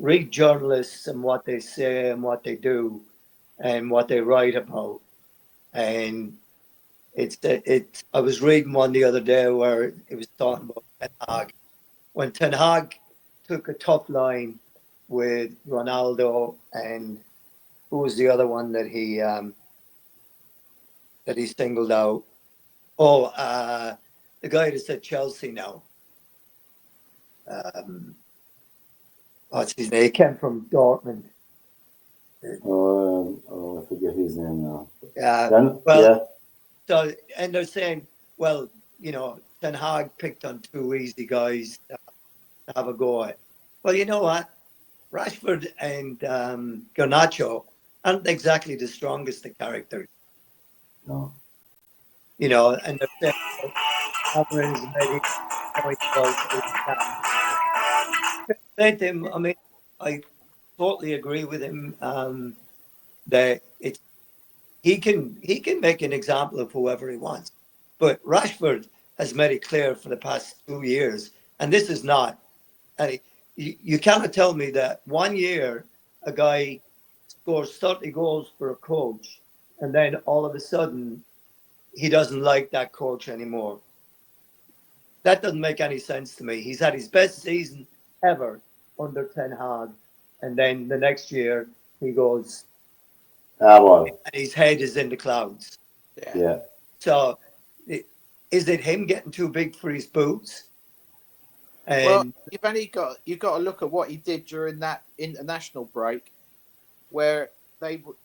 read journalists and what they say and what they do and what they write about, and I was reading one the other day where it was talking about Ten Hag. When Ten Hag took a tough line with Ronaldo and who was the other one that he singled out? Oh, the guy that's at Chelsea now. What's his name? He came from Dortmund. I forget his name now. So, and they're saying, well, you know, Ten Hag picked on two easy guys to have a go at. Well, you know what? Rashford and Garnacho aren't exactly the strongest of characters. No. You know, and they're saying, Cameron's made a point about that. I mean, I totally agree with him that he can make an example of whoever he wants. But Rashford has made it clear for the past 2 years, and this is not. You cannot tell me that 1 year a guy scores 30 goals for a coach, and then all of a sudden he doesn't like that coach anymore. That doesn't make any sense to me. He's had his best season ever under Ten Hag, and then the next year he goes, and his head is in the clouds. Yeah. So, is it him getting too big for his boots? And well, you've got to look at what he did during that international break, where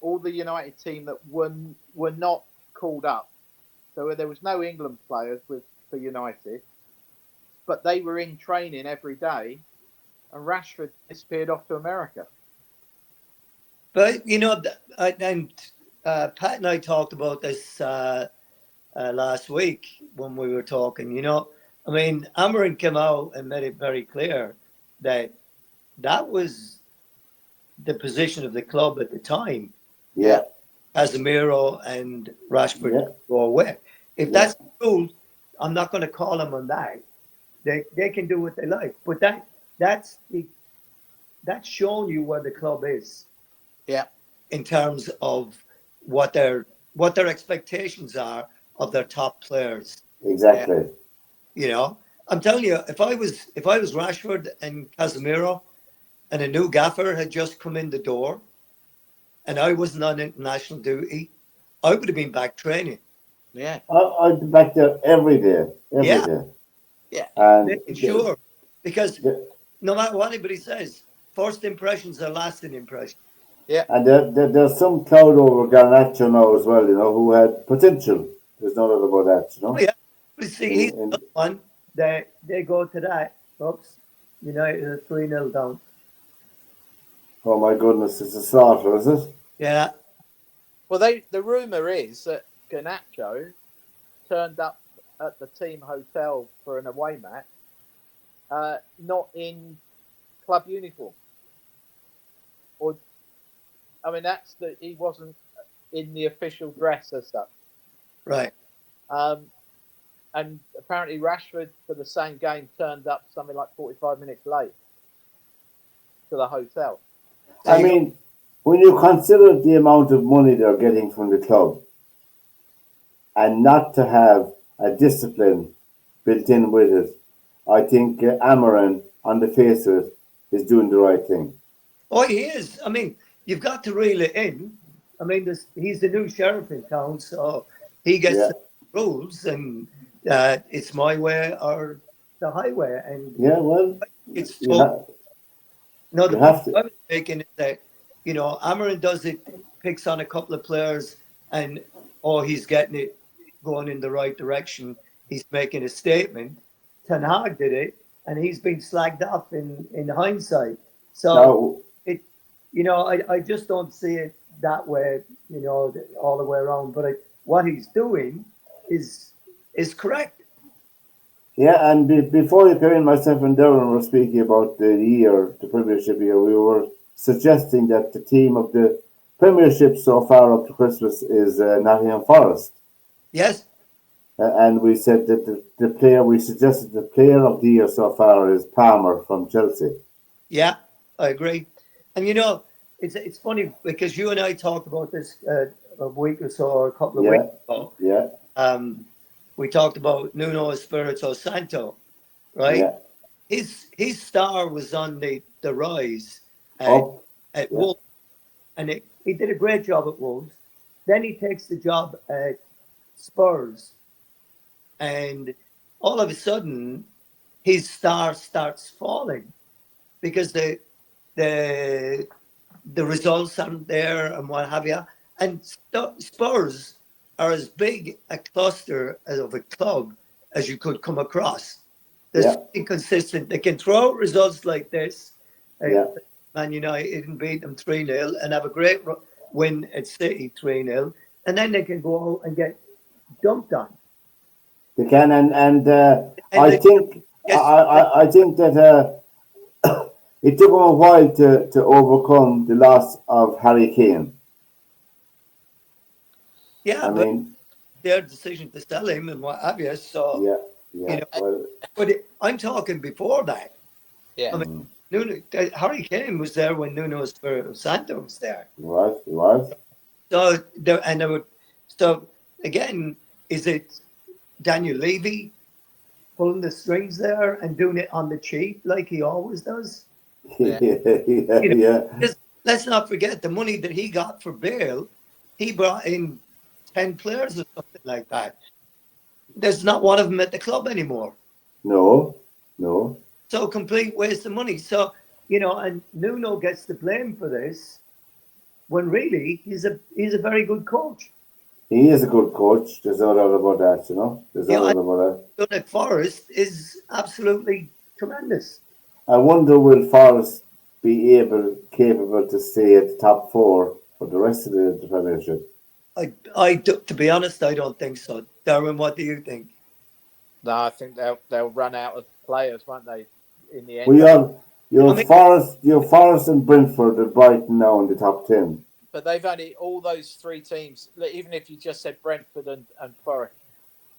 all the United team that were not called up. So there was no England players for United, but they were in training every day, and Rashford disappeared off to America. But you know, Pat and I talked about this last week when we were talking. You know, I mean, Amarin came out and made it very clear that was the position of the club at the time. Yeah. Casemiro and Rashford go away. If that's the rule, I'm not going to call them on that. They can do what they like, but that's showing you where the club is. Yeah. In terms of what their expectations are of their top players. Exactly. Yeah. You know, I'm telling you, if I was Rashford and Casemiro, and a new gaffer had just come in the door, and I wasn't on international duty, I would have been back training. Yeah. I'd be back there every day. Every day. Yeah. And sure. Because no matter what anybody says, first impressions are lasting impressions. Yeah. And there's some cloud over Garnacho now as well, you know, who had potential. There's no doubt about that, you know. Oh, yeah. But see, he's the one that they go to that. Oops. United are 3-0 down. Oh my goodness, it's a slaughter, is it? Yeah. Well, the rumour is that Garnacho turned up at the team hotel for an away match, not in club uniform. Or, I mean, he wasn't in the official dress as such. Right. And apparently Rashford for the same game turned up something like 45 minutes late to the hotel. I mean, when you consider the amount of money they're getting from the club and not to have a discipline built in with it, I think Amarin, on the face of it, is doing the right thing. Oh, he is. I mean, you've got to reel it in. I mean, he's the new sheriff in town, so he gets the rules, and it's my way or the highway. And it's no, the point I was making is that, you know, Amarin does it, picks on a couple of players, and he's getting it going in the right direction. He's making a statement. Ten Hag did it, and he's been slagged off in hindsight. So I just don't see it that way, you know, all the way around. But what he's doing is correct. Yeah, and before you came in, myself and Derwynne were speaking about the Premiership year. We were suggesting that the team of the Premiership so far up to Christmas is Nottingham Forest. Yes. And we said that we suggested the player of the year so far is Palmer from Chelsea. Yeah, I agree. And you know, it's funny because you and I talked about this a week or so, or a couple of weeks ago. Yeah. we talked about Nuno Espirito Santo, right? Yeah. His star was on the rise Up. at Yeah. Wolves, and he did a great job at Wolves. Then he takes the job at Spurs, and all of a sudden, his star starts falling because the results aren't there and what have you. And Spurs are as big a cluster of a club as you could come across. They're Yeah. so inconsistent. They can throw out results like this. Yeah. Man United and beat them 3-0 and have a great win at City 3-0. And then they can go out and get dumped on. They can, and I they- think I think that it took them a while to overcome the loss of Harry Kane. Yeah, I but mean, their decision to sell him and what have you. So, yeah, yeah. you know, Well, but I'm talking before that. Yeah. I mean, Harry Kane was there when Nuno Espirito Santo was there. he was. So so again, is it Daniel Levy pulling the strings there and doing it on the cheap like he always does? Yeah, You know, yeah. because let's not forget the money that he got for Bale. He brought in 10 players or something like that. There's not one of them at the club anymore. No. So complete waste of money. So, and Nuno gets the blame for this when really he's a very good coach. He is a good coach. There's no doubt about that. There's no doubt about that. Done at Forest is absolutely tremendous. I wonder will Forest be capable to stay at the top four for the rest of the Premiership? To be honest, I don't think so. Derwynne, what do you think? No, I think they'll run out of players, won't they? In the end. Well, you have Forest and Brentford and Brighton now in the top 10. But they've only all those three teams. Even if you just said Brentford and Forest,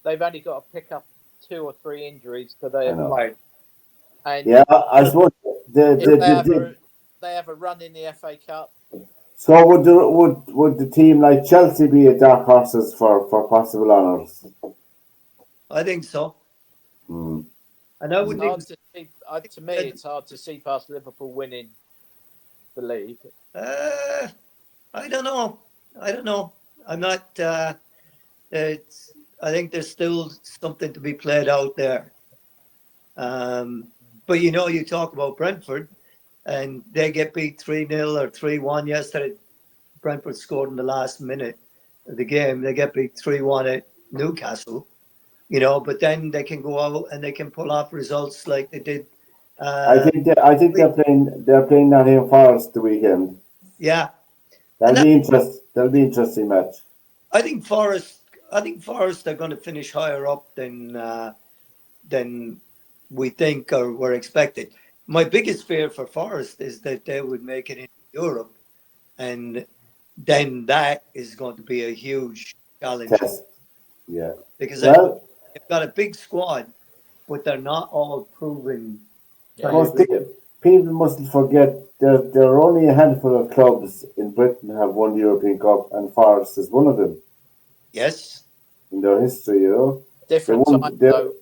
they've only got to pick up 2 or 3 injuries to their play. And yeah, I suppose they have a run in the FA Cup. So would the team like Chelsea be a dark horses for possible honours? I think so. Mm. And I wouldn't. To me, it's hard to see past Liverpool winning the league. I don't know. I'm not. I think there's still something to be played out there. But you talk about Brentford, and they get beat 3-0 or 3-1 yesterday. Brentford scored in the last minute of the game. They get beat 3-1 at Newcastle. But then they can go out and they can pull off results like they did. I think they're playing Nottingham Forest the weekend. Yeah, That'll be interesting match. I think Forest are going to finish higher up than we think or were expected. My biggest fear for Forest is that they would make it in Europe, and then that is going to be a huge challenge. Test. Yeah. Because they've got a big squad, but they're not all proven. People mustn't forget there are only a handful of clubs in Britain have won the European Cup, and Forest is one of them. Yes. In their history, Different time, though.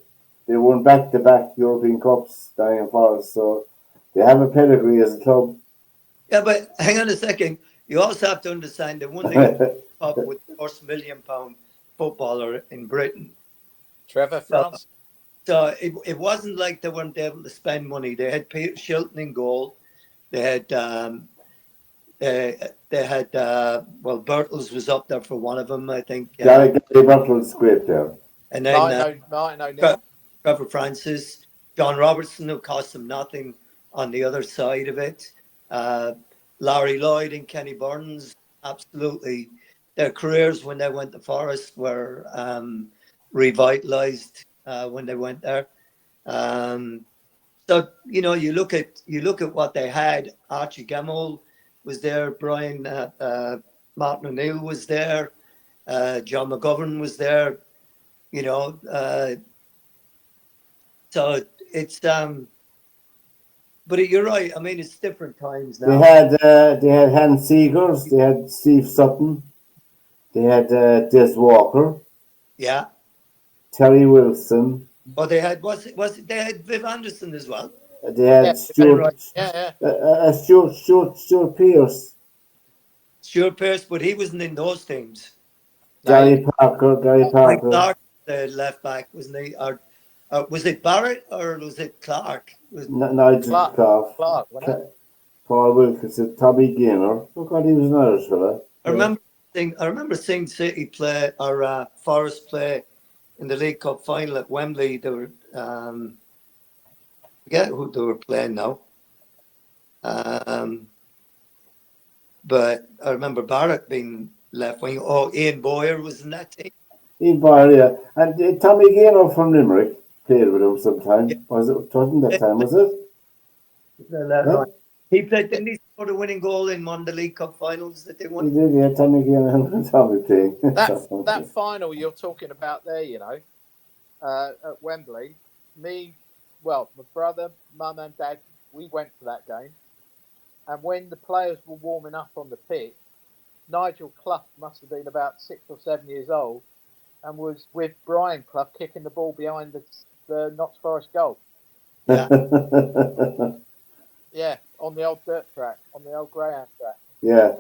They won back-to-back European Cups, Nottingham Forest, so they have a pedigree as a club. Yeah, but hang on a second. You also have to understand they won the Cup with the first £1 million footballer in Britain. Trevor France. So it wasn't like they weren't able to spend money. They had Peter Shilton in goal. They had Bertels was up there for one of them, I think. Gary Bertels great there. And then Martin O'Neill. Trevor Francis, John Robertson, who cost them nothing on the other side of it. Larry Lloyd and Kenny Burns, absolutely. Their careers when they went to Forest were revitalised when they went there. So you look at what they had. Archie Gemmell was there. Martin O'Neill was there. John McGovern was there. So it's but you're right. I mean, it's different times now. They had Hans Seegers. They had Steve Sutton. They had Des Walker. Yeah. Terry Wilson. Oh, they had they had Viv Anderson as well. They had Yeah, Stuart, yeah. Stuart Pearce, Stuart Pearce, but he wasn't in those teams. Gary Mike Parker. Clark, the left back, wasn't he? Or was it Barrett or was it Clark? Nigel Clark, Clark. wasn't it? Paul Wilkinson, Tommy Gaynor. Oh God, he was an Irish fella. I remember seeing City play or Forest play in the League Cup final at Wembley. They were forget who they were playing now. But I remember Barrett being left wing. Oh, Ian Boyer was in that team. Ian Boyer, yeah. And Tommy Gaynor from Limerick played with him sometime. Yeah. Wasn't that time, was it? Yeah? He played, didn't he score the winning goal in one of the League Cup finals that they He won? did, yeah. Tommy Gaynor and Tommy playing. That final you're talking about there, at Wembley. My brother, mum, and dad, we went to that game. And when the players were warming up on the pitch, Nigel Clough must have been about 6 or 7 years old and was with Brian Clough kicking the ball behind the Notts Forest goal. Yeah. Yeah, on the old dirt track, on the old greyhound track. Yeah.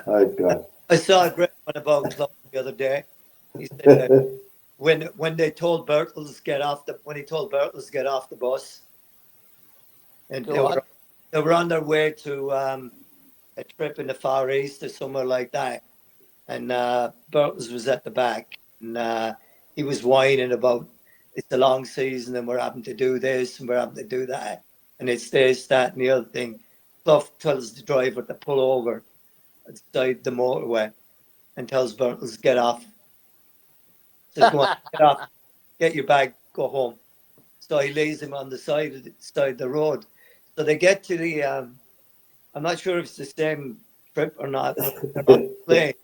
Oh, God. I saw a great one about Clough the other day. He said that when they told Bertels get off the bus, and they were on their way to a trip in the Far East or somewhere like that, and Bertels was at the back, and he was whining about it's a long season and we're having to do this and we're having to do that, and it's this, that, and the other thing. Clough tells the driver to pull over outside the motorway and tells Bertels get off. Says, go on, get off, get your bag, go home. So he lays him on the side of the road. So they get to the I'm not sure if it's the same trip or not. They're on the plane,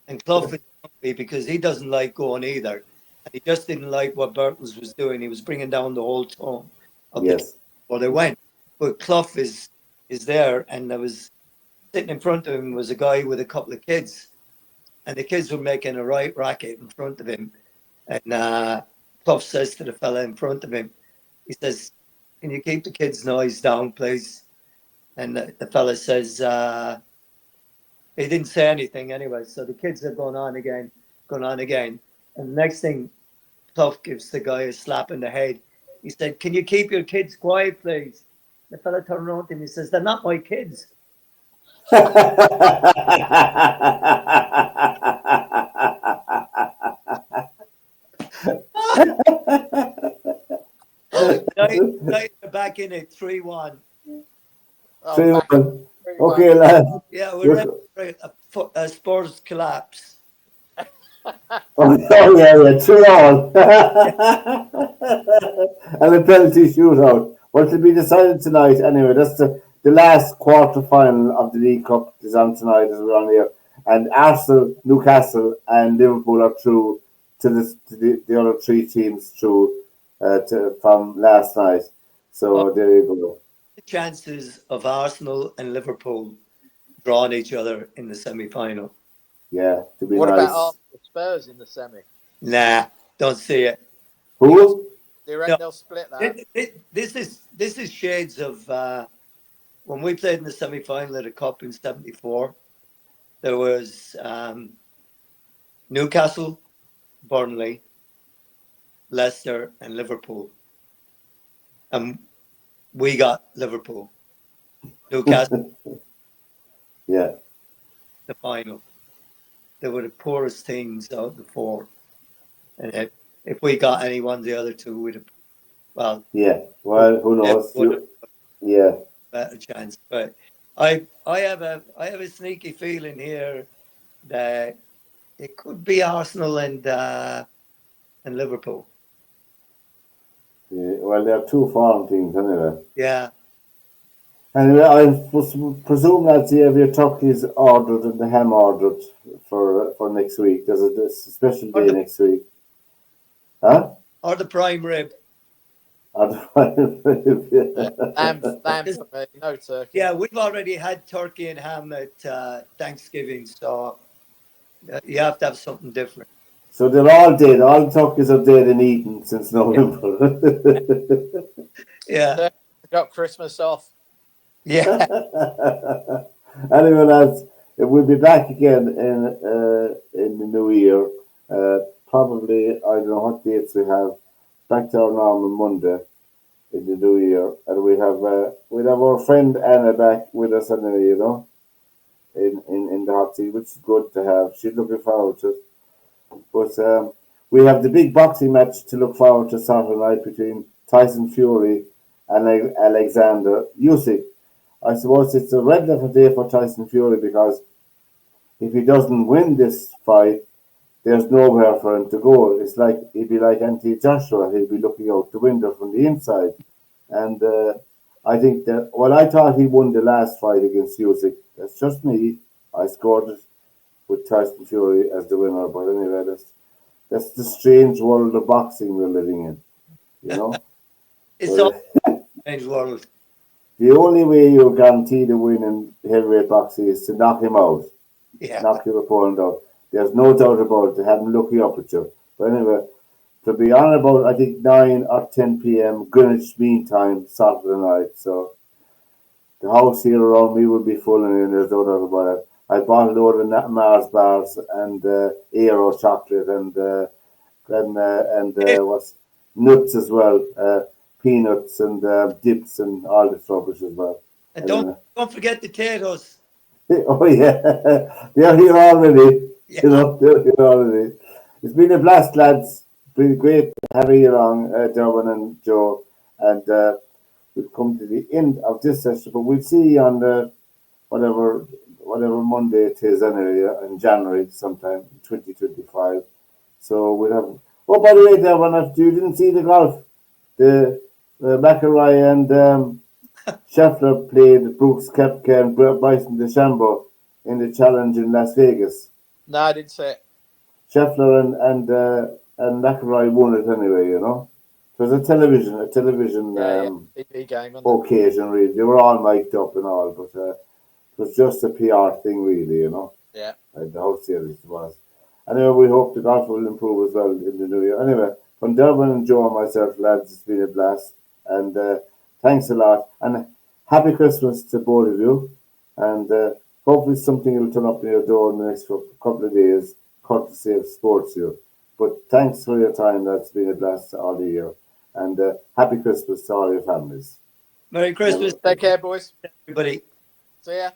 and Clough is grumpy because he doesn't like going either. And he just didn't like what Bertels was doing. He was bringing down the whole tone of the trip before they went. But Clough is there, and there was sitting in front of him was a guy with a couple of kids, and the kids were making a right racket in front of him. And Clough says to the fella in front of him, he says, "Can you keep the kids' noise down, please?" And the fella says, he didn't say anything anyway. So the kids are going on again. And the next thing, Clough gives the guy a slap in the head. He said, "Can you keep your kids quiet, please?" The fella turned around to him. He says, "They're not my kids." Back in it, 3-1. 3-1. Okay, lad. Yeah, we're ready for a sports collapse. Oh, yeah, 3-all. And a penalty shootout. What will be decided tonight? Anyway, that's the last quarter final of the League Cup is on tonight as we're on here. And Arsenal, Newcastle, and Liverpool are through to the other three teams through from last night. So there you go. The chances of Arsenal and Liverpool drawing each other in the semi-final. Yeah, to be what nice. about Arsenal Spurs in the semi? Nah, don't see it. Who? Do you reckon they'll split that? This is shades of when we played in the semi-final of the Cup in '74. There was Newcastle, Burnley, Leicester, and Liverpool, and we got Liverpool. Newcastle, Yeah. the final. They were the poorest teams out of the four, and if we got any one of the other two, we'd have. Well, yeah. Well, who knows? Yeah. Better chance, but I have a sneaky feeling here that it could be Arsenal and Liverpool. Yeah, well, they're two foreign teams anyway. Yeah. Anyway, I presume that you have your turkeys ordered and the ham ordered for next week. There's a special day next week. Huh? Or the prime rib. Lamb for me, no turkey. Yeah, we've already had turkey and ham at Thanksgiving, so you have to have something different. So they're all dead. All the turkeys are dead and eaten since November. Yeah. Got Christmas off. Yeah. Anyway, lads, we'll be back again in the new year. Probably, I don't know what dates we have. Back to our normal Monday in the new year, and we'll have our friend Anna back with us anyway, you know, in the hot seat, which is good to have. She's looking forward to it. But we have the big boxing match to look forward to Saturday night between Tyson Fury and Alexander Usyk. I suppose it's a red letter day for Tyson Fury because if he doesn't win this fight, there's nowhere for him to go. It's like he'd be like Anthony Joshua. He'd be looking out the window from the inside. And I think that, well, I thought he won the last fight against Usyk. That's just me. I scored it with Tyson Fury as the winner. But anyway, that's the strange world of boxing we're living in, you know? It's all a strange world. The only way you're guaranteed to win in heavyweight boxing is to knock him out, Yeah. knock your opponent out. There's no doubt about it. To have him looking up at you. But anyway, to be on about, I think, 9 or 10 p.m. Greenwich Mean Time, Saturday night. So the house here around me will be full, and there's no doubt about it. I bought a load of Mars bars and Aero chocolate and what's nuts as well, peanuts and dips and all this rubbish as well. And don't forget the potatoes. Oh yeah, they're here already. Yeah. You know, they're here already. It's been a blast, lads. It's been great having you along, Derwynne and Joe. And we've come to the end of this session, but we'll see you on the whatever Monday it is anyway, in January sometime, 2025. So we'll have. Oh, by the way, Derwynne, if you didn't see the golf, the McElroy and Scheffler played Brooks Koepka and Bryson DeChambeau in the challenge in Las Vegas. No, I didn't say it. Scheffler and McElroy won it anyway, you know. It was a television TV game. occasion, really. They were all mic'd up and all, but it was just a PR thing, really, you know. Yeah. Like the whole series was. Anyway, we hope the golf will improve as well in the new year. Anyway, from Derwynne and Joe and myself, lads, it's been a blast. And thanks a lot. And happy Christmas to both of you. And hopefully something will turn up in your door in the next couple of days, courtesy of SportsView. But thanks for your time. That's been a blast all the year. And happy Christmas to all your families. Merry Christmas, Take care, boys. everybody. See ya.